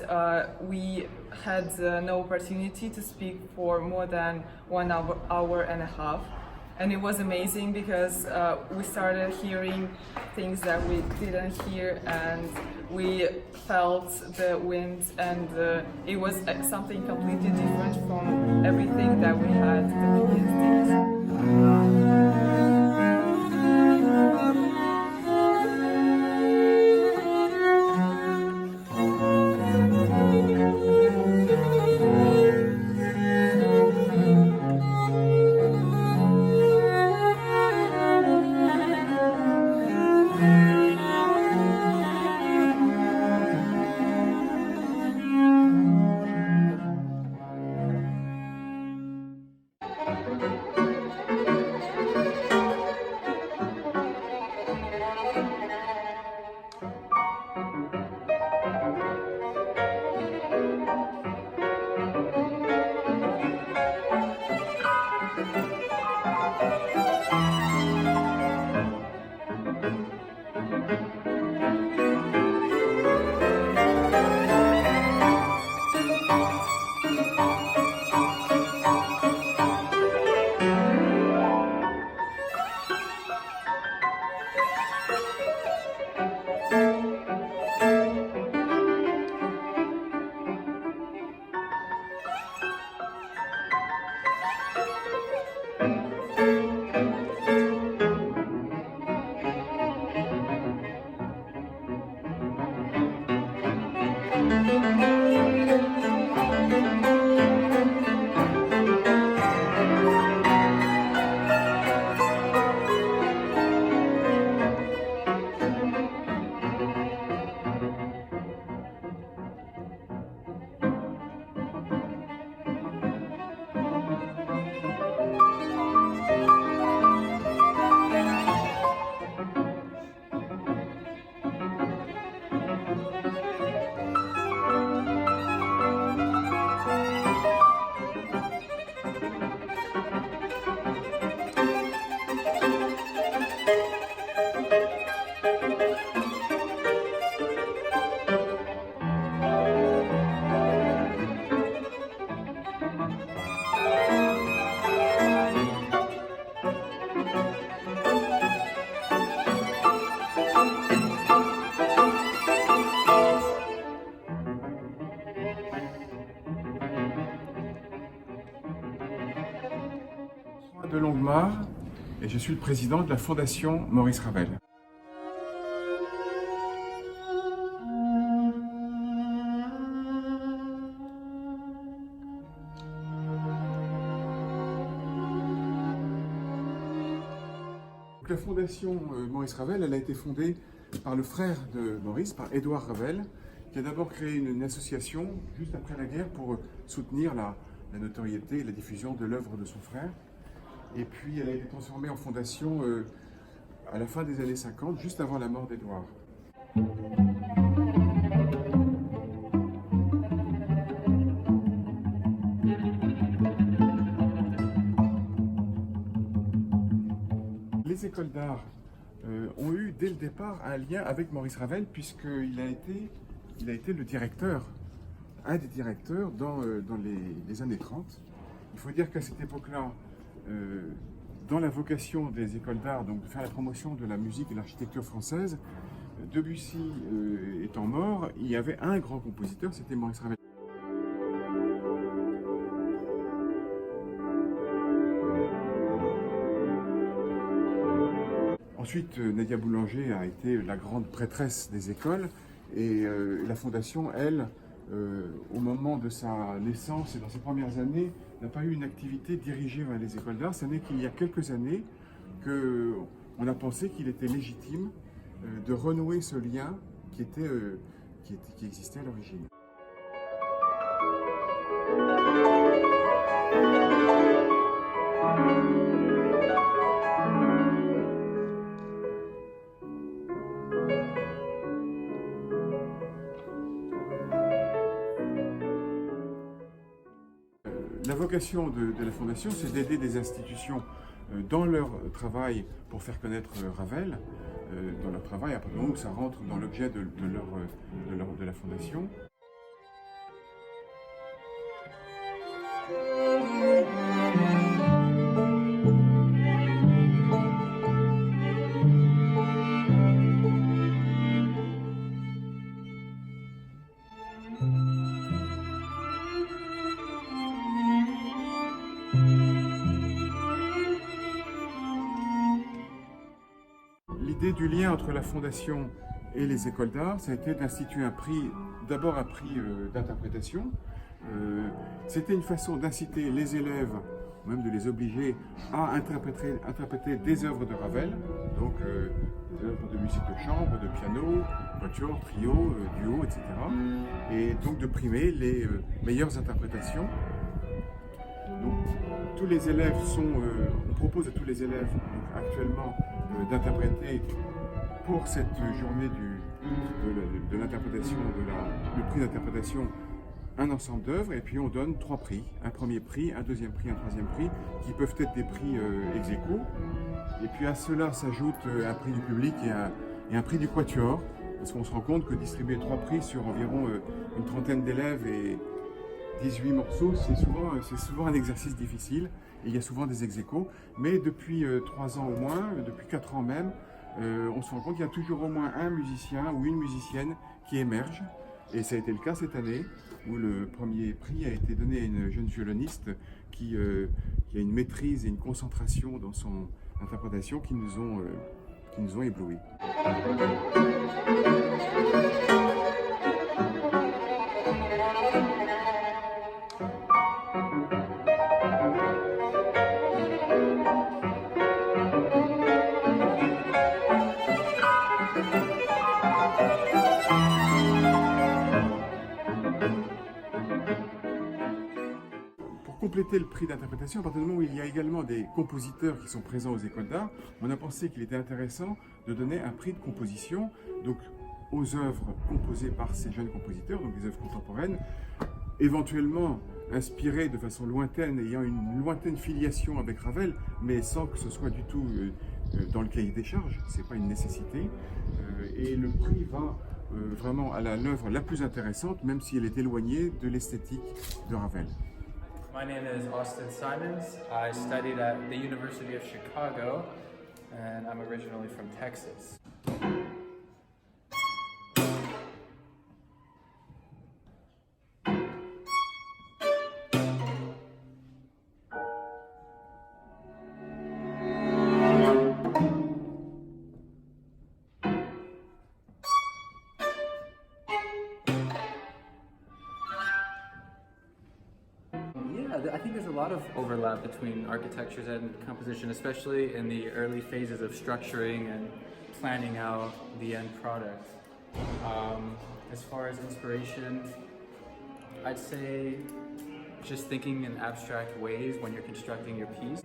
we had no opportunity to speak for more than 1 hour and a half. And it was amazing because we started hearing things that we didn't hear, and we felt the wind, and it was something completely different from everything that we had the previous days. je suis le président de la Fondation Maurice Ravel. La Fondation Maurice Ravel, elle a été fondée par le frère de Maurice, par Édouard Ravel, qui a d'abord créé une association juste après la guerre pour soutenir la notoriété et la diffusion de l'œuvre de son frère. Et puis elle a été transformée en fondation à la fin des années 50, juste avant la mort d'Édouard. Les écoles d'art ont eu dès le départ un lien avec Maurice Ravel puisqu'il a été le directeur, un des directeurs dans les années 30. Il faut dire qu'à cette époque-là, dans la vocation des écoles d'art, donc de faire la promotion de la musique et de l'architecture française, Debussy étant mort, il y avait un grand compositeur, c'était Maurice Ravel. Ensuite, Nadia Boulanger a été la grande prêtresse des écoles et la Fondation, elle, au moment de sa naissance et dans ses premières années, n'a pas eu une activité dirigée vers les écoles d'art. Ce n'est qu'il y a quelques années qu'on a pensé qu'il était légitime de renouer ce lien qui existait à l'origine. La vocation de la Fondation, c'est d'aider des institutions dans leur travail pour faire connaître Ravel, dans leur travail, à partir du moment où ça rentre dans l'objet de la Fondation. L'idée du lien entre la Fondation et les écoles d'art, ça a été d'instituer un prix, d'abord un prix d'interprétation. C'était une façon d'inciter les élèves, même de les obliger à interpréter des œuvres de Ravel, donc des œuvres de musique de chambre, de piano, quatuor, trio, duo, etc. Et donc de primer les meilleures interprétations. Donc, tous les élèves on propose à tous les élèves actuellement d'interpréter pour cette journée de l'interprétation, le prix d'interprétation, un ensemble d'œuvres, et puis on donne 3 prix, un premier prix, un deuxième prix, un troisième prix, qui peuvent être des prix ex aequo. Et puis à cela s'ajoute un prix du public et un prix du quatuor, parce qu'on se rend compte que distribuer 3 prix sur environ une trentaine d'élèves et 18 morceaux, c'est souvent un exercice difficile, et il y a souvent des ex aequo, mais depuis 3 ans au moins, depuis 4 ans même, on se rend compte qu'il y a toujours au moins un musicien ou une musicienne qui émerge, et ça a été le cas cette année, où le premier prix a été donné à une jeune violoniste qui a une maîtrise et une concentration dans son interprétation qui nous ont éblouis. Compléter le prix d'interprétation, à partir du moment où il y a également des compositeurs qui sont présents aux écoles d'art, on a pensé qu'il était intéressant de donner un prix de composition donc aux œuvres composées par ces jeunes compositeurs, donc des œuvres contemporaines, éventuellement inspirées de façon lointaine, ayant une lointaine filiation avec Ravel, mais sans que ce soit du tout dans le cahier des charges, c'est pas une nécessité, et le prix va vraiment à l'œuvre la plus intéressante, même si elle est éloignée de l'esthétique de Ravel. My name is Austin Simons. I studied at the University of Chicago, and I'm originally from Texas. I think there's a lot of overlap between architectures and composition, especially in the early phases of structuring and planning out the end product. As far as inspiration, I'd say just thinking in abstract ways when you're constructing your piece.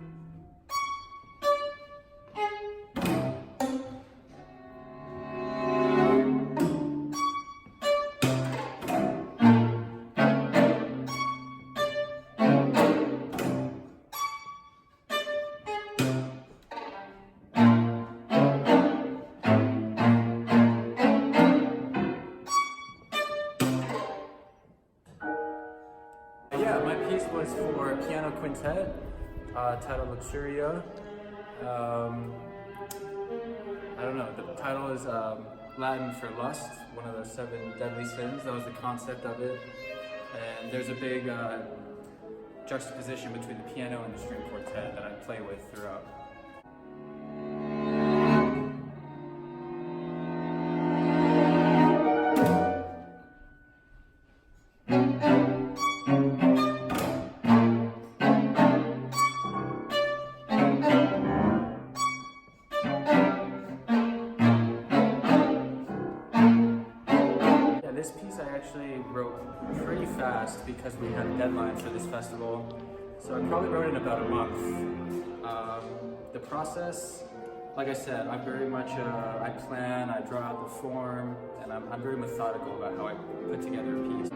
Yeah, my piece was for a piano quintet titled Luxuria. I don't know, the title is Latin for lust, one of the 7 deadly sins. That was the concept of it. And there's a big juxtaposition between the piano and the string quartet that I play with throughout. This piece I actually wrote pretty fast because we had a deadline for this festival, so I probably wrote it in about a month. The process, like I said, I'm very much, I plan, I draw out the form, and I'm very methodical about how I put together a piece.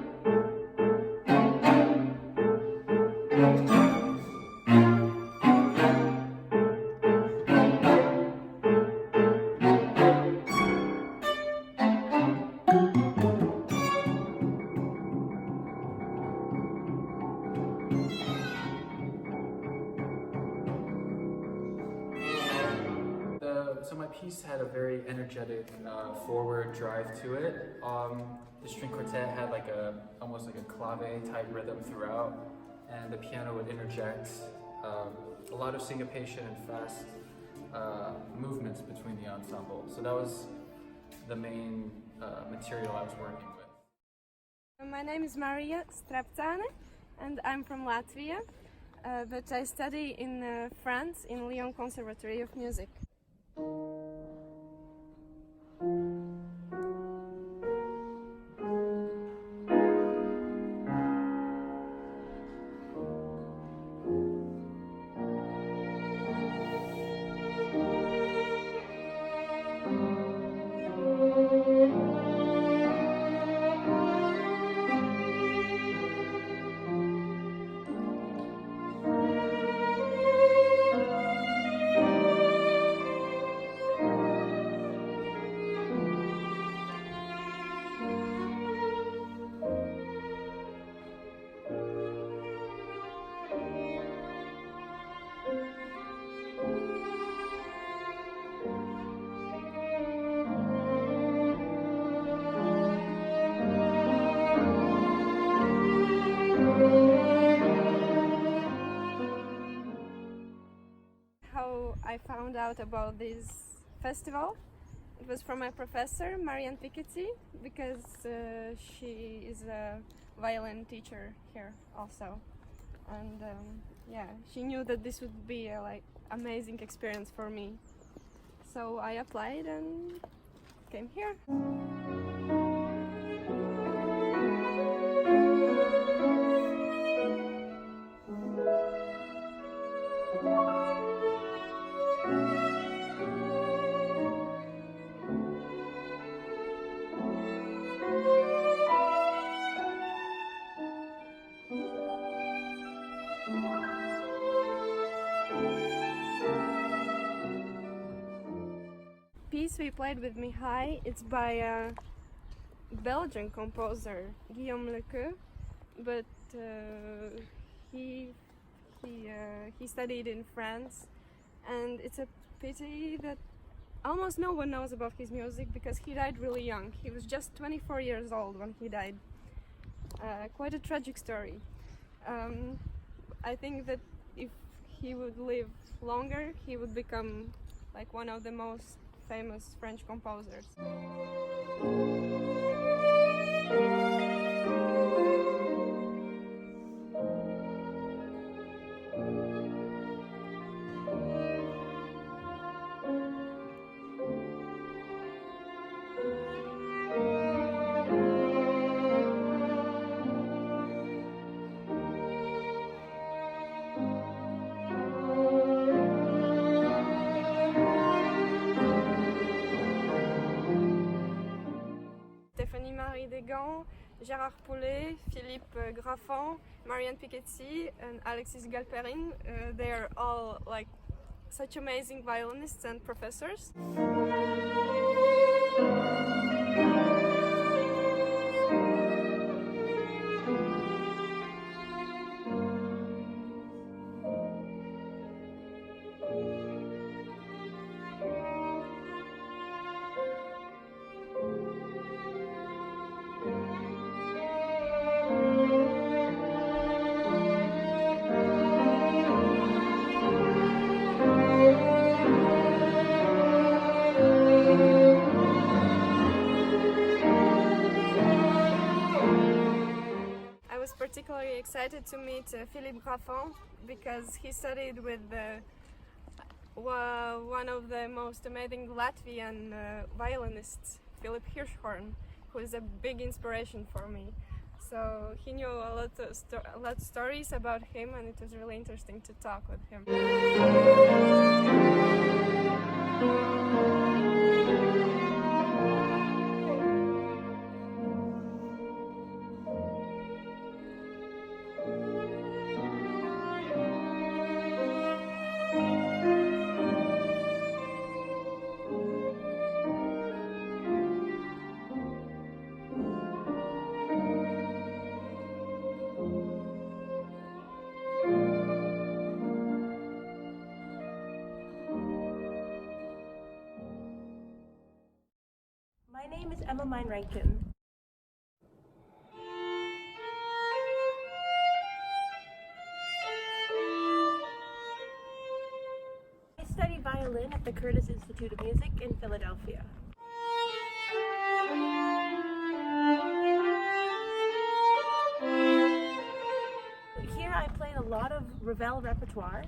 So my piece had a very energetic, forward drive to it. The string quartet had like almost like a clave type rhythm throughout, and the piano would interject a lot of syncopation and fast movements between the ensemble. So that was the main material I was working with. My name is Maria Strapzane and I'm from Latvia, but I study in France in Lyon Conservatoire of Music. I found out about this festival. It was from my professor, Marianne Piketty, because she is a violin teacher here also. And yeah, she knew that this would be a amazing experience for me. So I applied and came here. Piece we played with Mihai, it's by a Belgian composer, Guillaume Lequeux, but he studied in France, and it's a pity that almost no one knows about his music because he died really young. He was just 24 years old when he died. Quite a tragic story. I think that if he would live longer, he would become like one of the most famous French composers. Marie Desgans, Gérard Poulet, Philippe Graffon, Marianne Piketty, and Alexis Galperin. They are all like such amazing violinists and professors. I was particularly excited to meet Philippe Graffon because he studied with one of the most amazing Latvian violinists, Philip Hirschhorn, who is a big inspiration for me. So he knew a lot of stories about him, and it was really interesting to talk with him. My name is Emma Mine-Rankin. I study violin at the Curtis Institute of Music in Philadelphia. Here I played a lot of Ravel repertoire,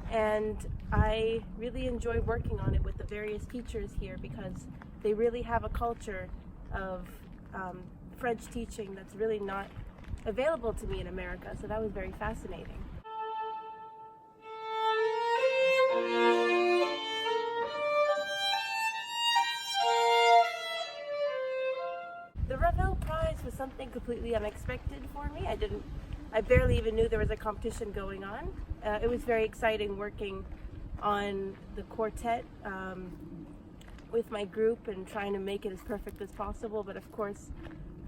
and I really enjoy working on it with the various teachers here because they really have a culture of French teaching that's really not available to me in America, so that was very fascinating. The Ravel Prize was something completely unexpected for me. I barely even knew there was a competition going on. It was very exciting working on the quartet with my group and trying to make it as perfect as possible, but of course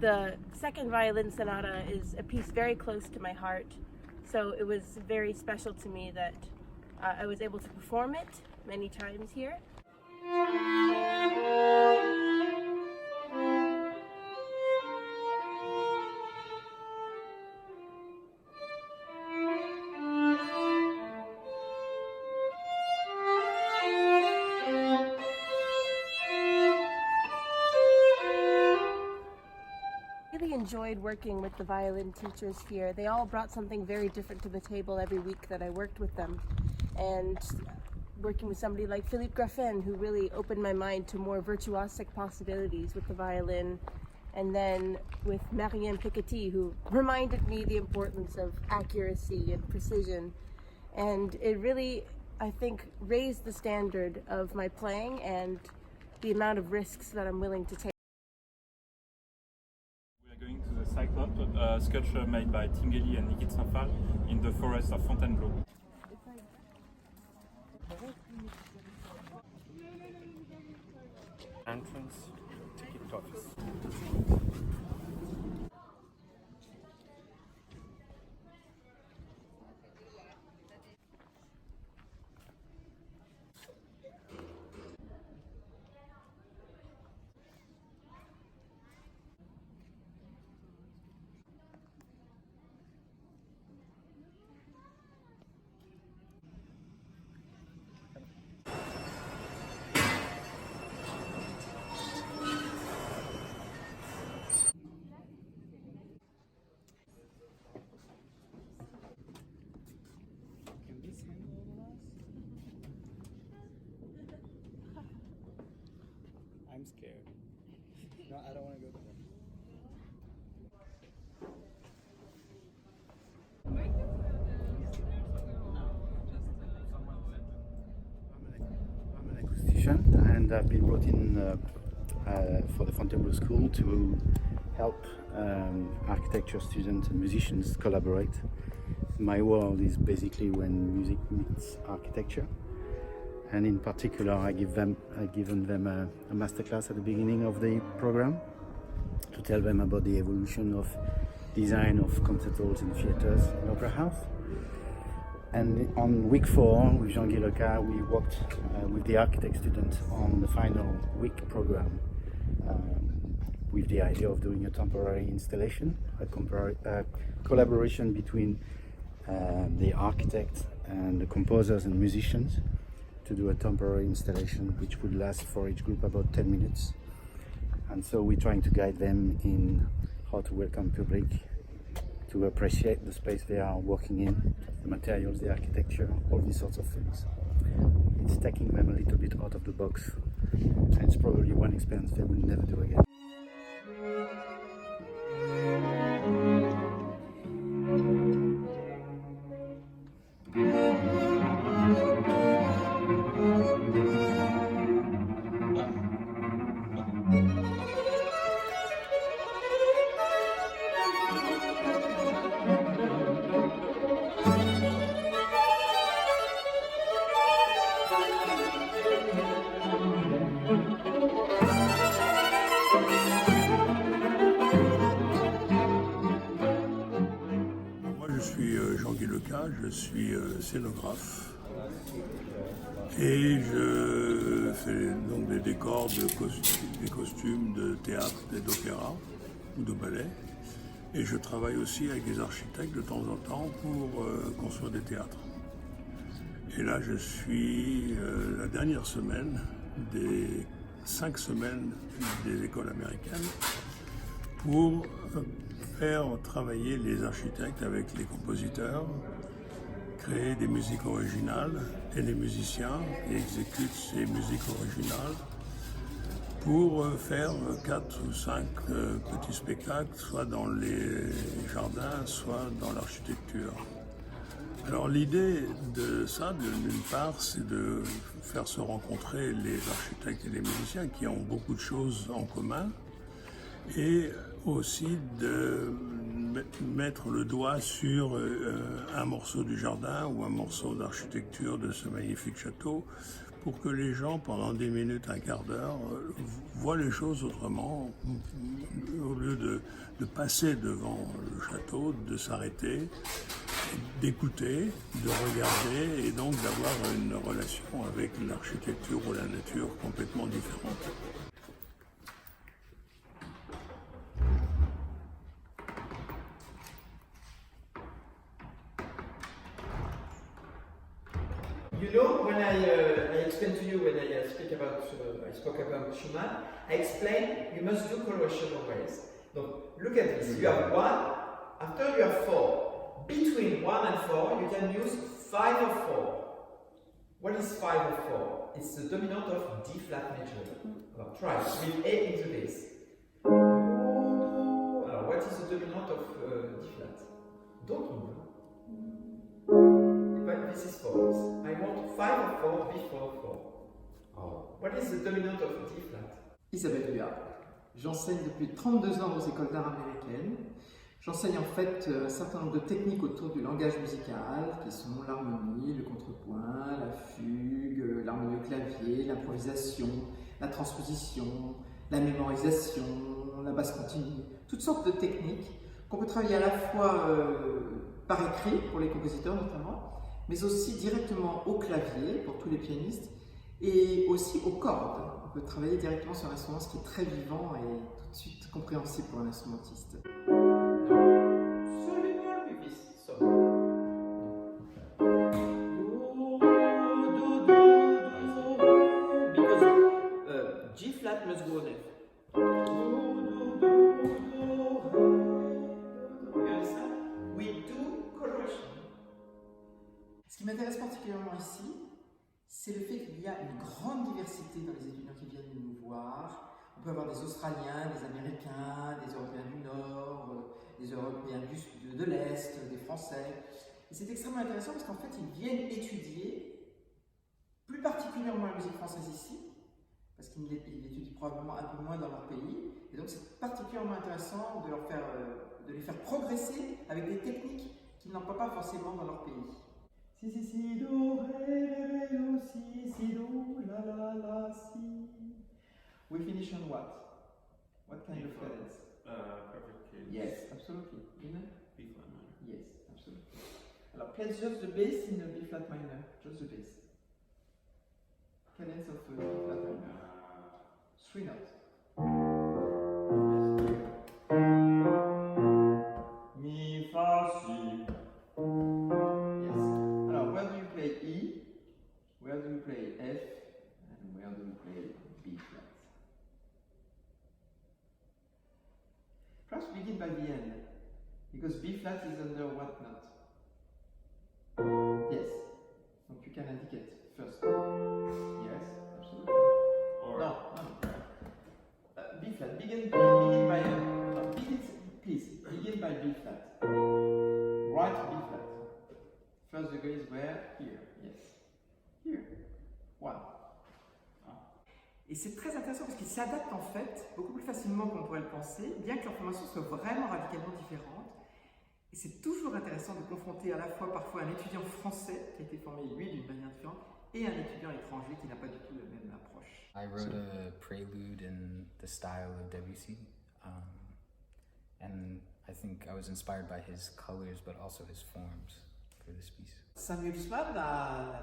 the second violin sonata is a piece very close to my heart, so it was very special to me that I was able to perform it many times here. Enjoyed working with the violin teachers here. They all brought something very different to the table every week that I worked with them. And working with somebody like Philippe Graffin, who really opened my mind to more virtuosic possibilities with the violin. And then with Marianne Piketty, who reminded me the importance of accuracy and precision. And it really, I think, raised the standard of my playing and the amount of risks that I'm willing to take. Going to the Cyclope, a sculpture made by Tingeli and Nikit Sinfal in the forest of Fontainebleau. Entrance, ticket office. I'm scared. No, I don't want to go there. I'm an acoustician, and I've been brought in for the Fontainebleau School to help architecture students and musicians collaborate. My world is basically when music meets architecture, and in particular I've given them a masterclass at the beginning of the program to tell them about the evolution of design of concert halls in theaters and opera house. And on week 4 with Jean-Guy Leca, we worked with the architect students on the final week program with the idea of doing a temporary installation, a collaboration between the architect and the composers and musicians to do a temporary installation which would last for each group about 10 minutes. And so we're trying to guide them in how to welcome public, to appreciate the space they are working in, the materials, the architecture, all these sorts of things. It's taking them a little bit out of the box, and it's probably one experience they will never do again. Jean-Guy Leca, je suis scénographe et je fais donc des décors, des costumes de théâtre et d'opéra ou de ballet, et je travaille aussi avec des architectes de temps en temps pour construire des théâtres. Et là je suis la dernière semaine des 5 semaines des écoles américaines pour faire travailler les architectes avec les compositeurs, créer des musiques originales, et les musiciens qui exécutent ces musiques originales pour faire 4 ou 5 petits spectacles, soit dans les jardins, soit dans l'architecture. Alors l'idée de ça, d'une part, c'est de faire se rencontrer les architectes et les musiciens qui ont beaucoup de choses en commun, et aussi de mettre le doigt sur un morceau du jardin ou un morceau d'architecture de ce magnifique château pour que les gens, pendant 10 minutes, un quart d'heure, voient les choses autrement, au lieu de passer devant le château, de s'arrêter, d'écouter, de regarder et donc d'avoir une relation avec l'architecture ou la nature complètement différente. You know, when I explained to you when I spoke about Schumann, I explained you must do coloration always. So look at this. You have 1, after you have 4. Between 1 and 4, you can use 5 or 4. What is 5 or 4? It's the dominant of D flat major. Try with A into this. What is the dominant of D flat? Don't move. But this is 4. I want 5 or 4 before 4. What is the dominant of D flat? Isabelle Duhart. J'enseigne depuis 32 ans aux écoles d'art américaines. J'enseigne en fait un certain nombre de techniques autour du langage musical, qui sont l'harmonie, le contrepoint, la fugue, l'harmonie au clavier, l'improvisation, la transposition, la mémorisation, la basse continue, toutes sortes de techniques qu'on peut travailler à la fois par écrit, pour les compositeurs notamment, mais aussi directement au clavier, pour tous les pianistes, et aussi aux cordes. On peut travailler directement sur un instrument, ce qui est très vivant et tout de suite compréhensible pour un instrumentiste. G flat must go on F. We do coloration. Ce qui m'intéresse particulièrement ici, c'est le fait qu'il y a une grande diversité dans les étudiants qui viennent nous voir. On peut avoir des Australiens, des Américains, des Européens du Nord, des Européens de l'Est, des Français. Et c'est extrêmement intéressant parce qu'en fait, ils viennent étudier plus particulièrement la musique française ici, parce qu'ils étudient probablement un peu moins dans leur pays. Et donc c'est particulièrement intéressant de les faire progresser avec des techniques qu'ils n'emploient pas forcément dans leur pays. Si, do, ré, do, si, do, la, si. We finish on what? What kind of cadence? Perfect cadence. Yes, absolutely. In B flat minor. Yes, absolutely. Alors, play just the bass in a B flat minor, just the bass. Cadence of B flat minor. 3 notes. Mi, fa, si. Yes. Alors, where do you play E? Where do you play F? And where do you play B flat? Perhaps begin by the end, because B flat is under what note? Yes. Donc you can indicate first. Yes, absolutely. Or No. B flat. Begin by please begin by B flat. Right B flat. First degree is where? Here. Yes. Here. 1. Et c'est très intéressant parce qu'ils s'adaptent en fait beaucoup plus facilement qu'on pourrait le penser, bien que leur formation soit vraiment radicalement différente. Et c'est toujours intéressant de confronter à la fois parfois un étudiant français qui a été formé lui d'une manière différente et un étudiant étranger qui n'a pas du tout la même approche. I wrote a prelude in the style of Debussy, and I think I was inspired by his colors but also his forms for this piece. Samuel Haussmann a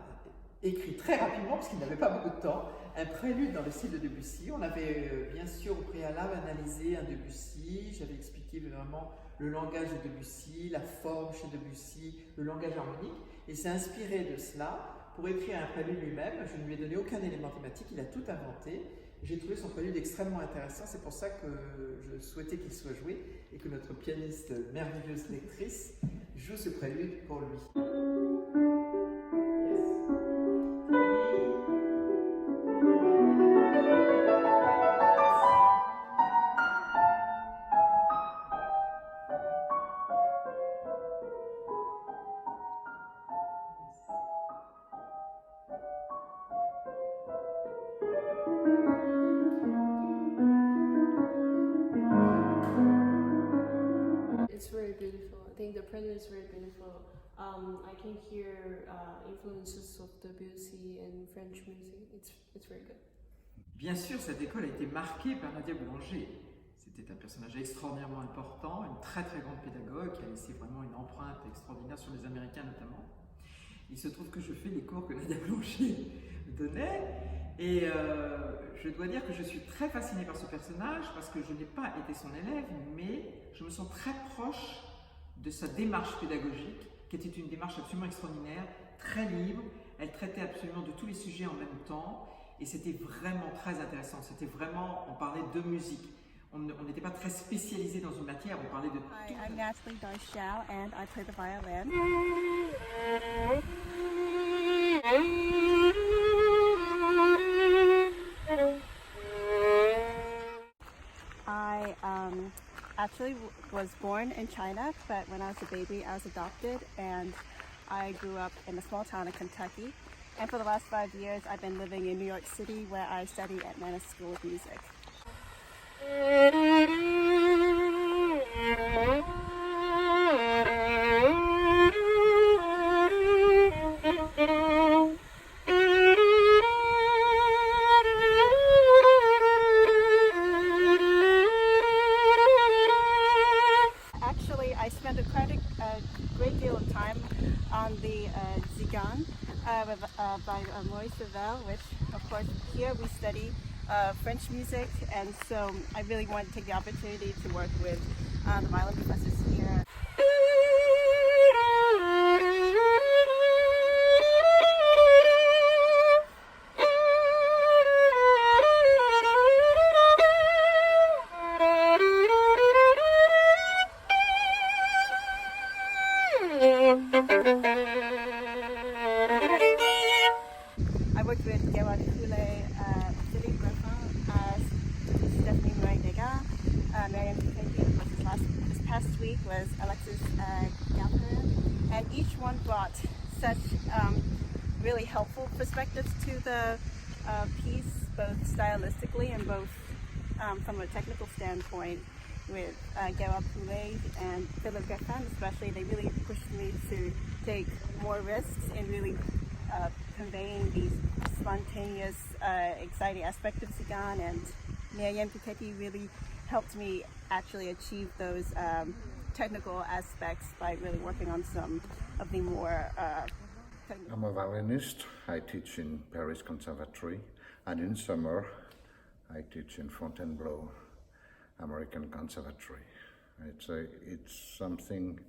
écrit très rapidement, parce qu'il n'avait pas beaucoup de temps, un prélude dans le style de Debussy. On avait bien sûr au préalable analysé un Debussy, j'avais expliqué vraiment le langage de Debussy, la forme chez Debussy, le langage harmonique, et s'est inspiré de cela pour écrire un prélude lui-même. Je ne lui ai donné aucun élément thématique, il a tout inventé. J'ai trouvé son prélude extrêmement intéressant, c'est pour ça que je souhaitais qu'il soit joué et que notre pianiste merveilleuse lectrice joue ce prélude pour lui. It's very beautiful. I think the prelude is very beautiful. I can hear influences of Debussy and French music. It's very good. Bien sûr, cette école a été marquée par Nadia Boulanger. C'était un personnage extraordinairement important, une très très grande pédagogue qui a laissé vraiment une empreinte extraordinaire sur les Américains notamment. Il se trouve que je fais les cours que Nadia Boulanger donnait et je dois dire que je suis très fascinée par ce personnage parce que je n'ai pas été son élève, mais je me sens très proche de sa démarche pédagogique qui était une démarche absolument extraordinaire, très libre. Elle traitait absolument de tous les sujets en même temps et c'était vraiment très intéressant. C'était vraiment, on parlait de musique. On n'était pas très spécialisé dans une matière, on parlait de... Hi, I'm Natalie Darshall and I play the violin. I actually was born in China, but when I was a baby I was adopted and I grew up in a small town in Kentucky. And for the last 5 years I've been living in New York City where I study at Mannes School of Music. Actually, I spent a great deal of time on the Zigan by Maurice Ravel, which of course here we study French music, and so I really want to take the opportunity to work with the violin professors here. I worked with Gerard Coulet, Philippe Graffin, Stephanie Morin-Degas, Marianne Fouquet. This past week was Alexis Galperin, and each one brought such really helpful perspectives to the piece. both stylistically and both from a technical standpoint with Gerard Poulet and Philippe Gaffin especially. They really pushed me to take more risks in really conveying these spontaneous, exciting aspects of Cigane, and Myriam Piketty really helped me actually achieve those technical aspects by really working on some of the more I'm a violinist. I teach in Paris Conservatory, and in summer I teach in Fontainebleau, American Conservatory. It's something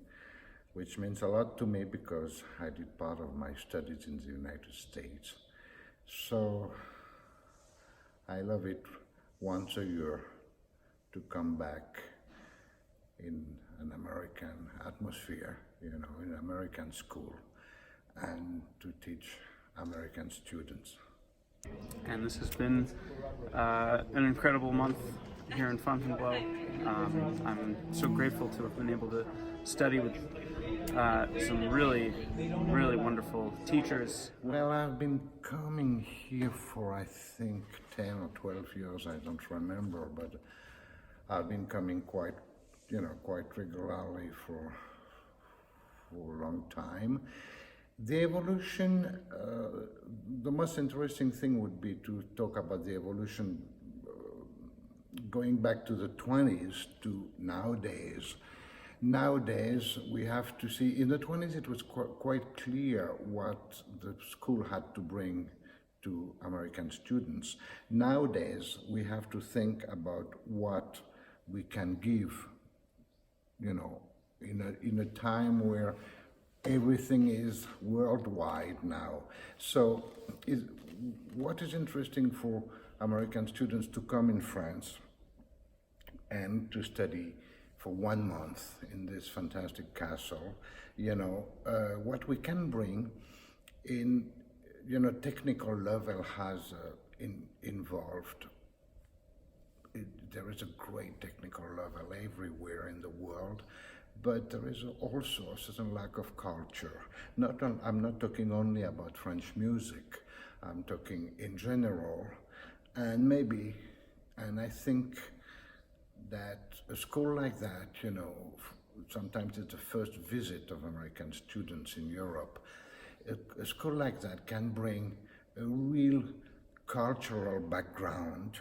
which means a lot to me because I did part of my studies in the United States. So I love it once a year to come back in an American atmosphere, you know, in American school, and to teach American students. And this has been an incredible month here in Fontainebleau. I'm so grateful to have been able to study with some really, really wonderful teachers. Well, I've been coming here for I think 10 or 12 years, I don't remember, but I've been coming quite regularly for a long time. The evolution, the most interesting thing would be to talk about the evolution going back to the 20s to nowadays. Nowadays, we have to see, in the 20s it was quite clear what the school had to bring to American students. Nowadays, we have to think about what we can give, you know, in a time where everything is worldwide now. So what is interesting for American students to come in France and to study for 1 month in this fantastic castle, you know, what we can bring in, you know, technical level has involved. There is a great technical level everywhere in the world, but there is also a certain lack of culture. I'm not talking only about French music, I'm talking in general, and I think that a school like that, you know, sometimes it's the first visit of American students in Europe. A school like that can bring a real cultural background,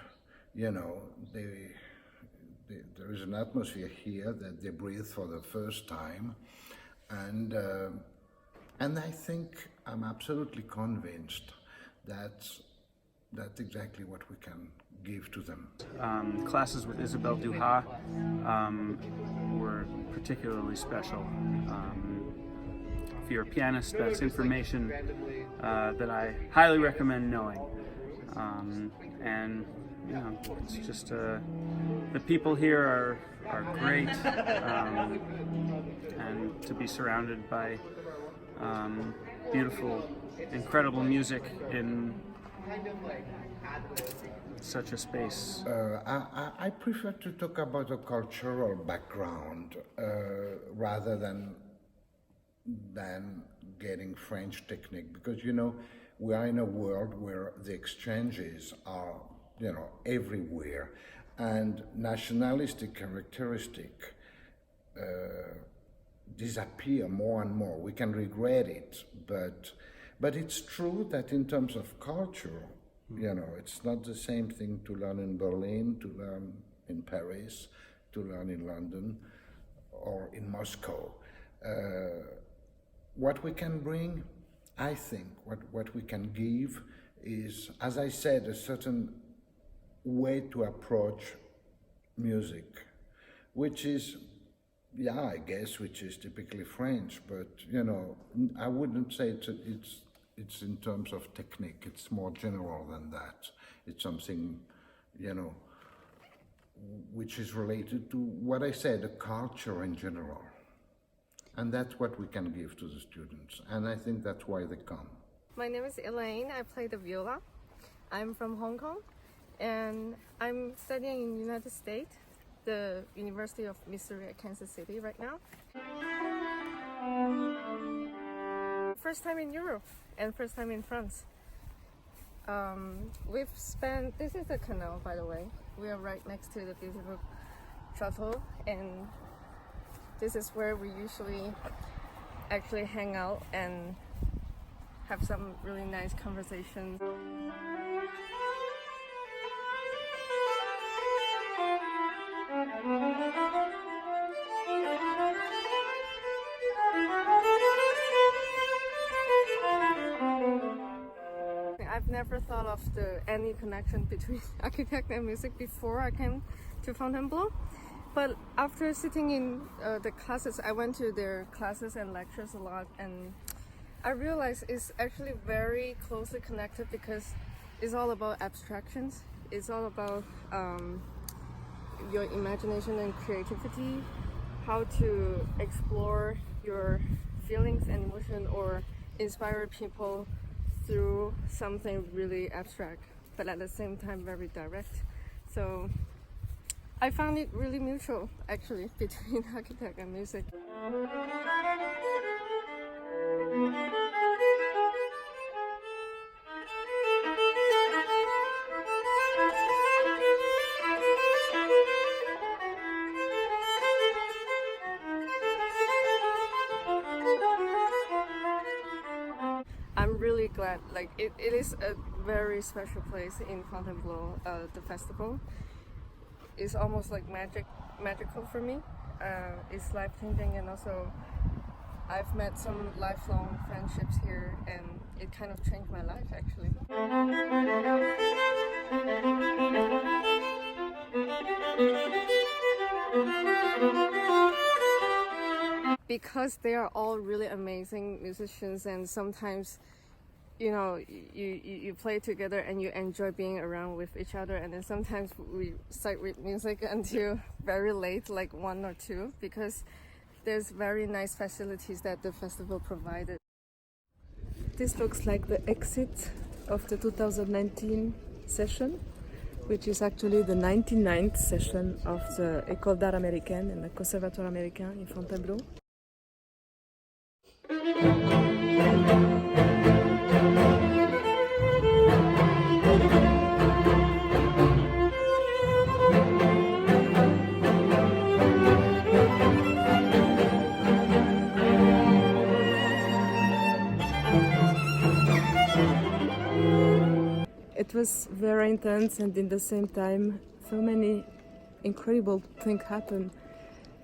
you know. There is an atmosphere here that they breathe for the first time, and I think I'm absolutely convinced that that's exactly what we can give to them. Classes with Isabelle Duha were particularly special. If you're a pianist, that's information that I highly recommend knowing. And you know, it's just the people here are great, and to be surrounded by beautiful, incredible music in such a space. I prefer to talk about a cultural background rather than getting French technique, because, you know, we are in a world where the exchanges are, you know, everywhere, and nationalistic characteristic disappear more and more. We can regret it, but it's true that in terms of culture, you know, it's not the same thing to learn in Berlin, to learn in Paris, to learn in London, or in Moscow. What we can bring, I think, what we can give is, as I said, a certain way to approach music, which is, yeah, I guess, which is typically French, but, you know, I wouldn't say it's in terms of technique. It's more general than that. It's something, you know, which is related to what I said, the culture in general. And that's what we can give to the students. And I think that's why they come. My name is Elaine. I play the viola. I'm from Hong Kong, and I'm studying in the United States, the University of Missouri at Kansas City right now. First time in Europe and first time in France. We've spent, this is the canal, by the way. We are right next to the beautiful Château, and this is where we usually actually hang out and have some really nice conversations. I've never thought of any connection between architect and music before I came to Fontainebleau. But after sitting in the classes, I went to their classes and lectures a lot, and I realized it's actually very closely connected because it's all about abstractions. It's all about your imagination and creativity, how to explore your feelings and emotion or inspire people through something really abstract, but at the same time very direct. So I found it really mutual, actually, between architect and music. I'm really glad, like it is a very special place in Fontainebleau. The festival is almost like magical for me. It's life-changing, and also I've met some lifelong friendships here, and it kind of changed my life actually. Because they are all really amazing musicians, and sometimes you play together and you enjoy being around with each other, and then sometimes we start with music until very late, like 1 or 2, because there's very nice facilities that the festival provided. This looks like the exit of the 2019 session, which is actually the 99th session of the Écoles d'Art Américaines and the Conservatoire Américain in Fontainebleau. It was very intense, and in the same time so many incredible things happened.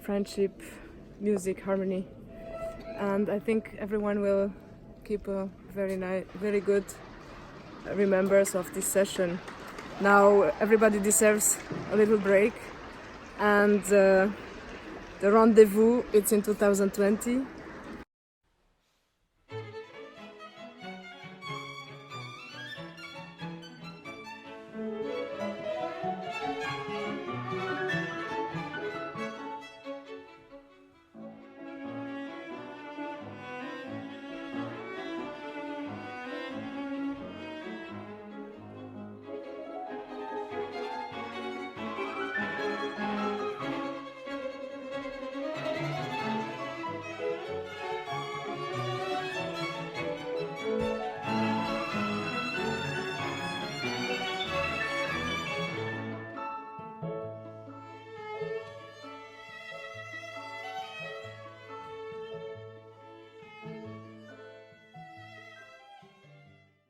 Friendship, music, harmony, and I think everyone will keep a very good remembrance of this session. Now everybody deserves a little break, and the rendezvous, it's in 2020.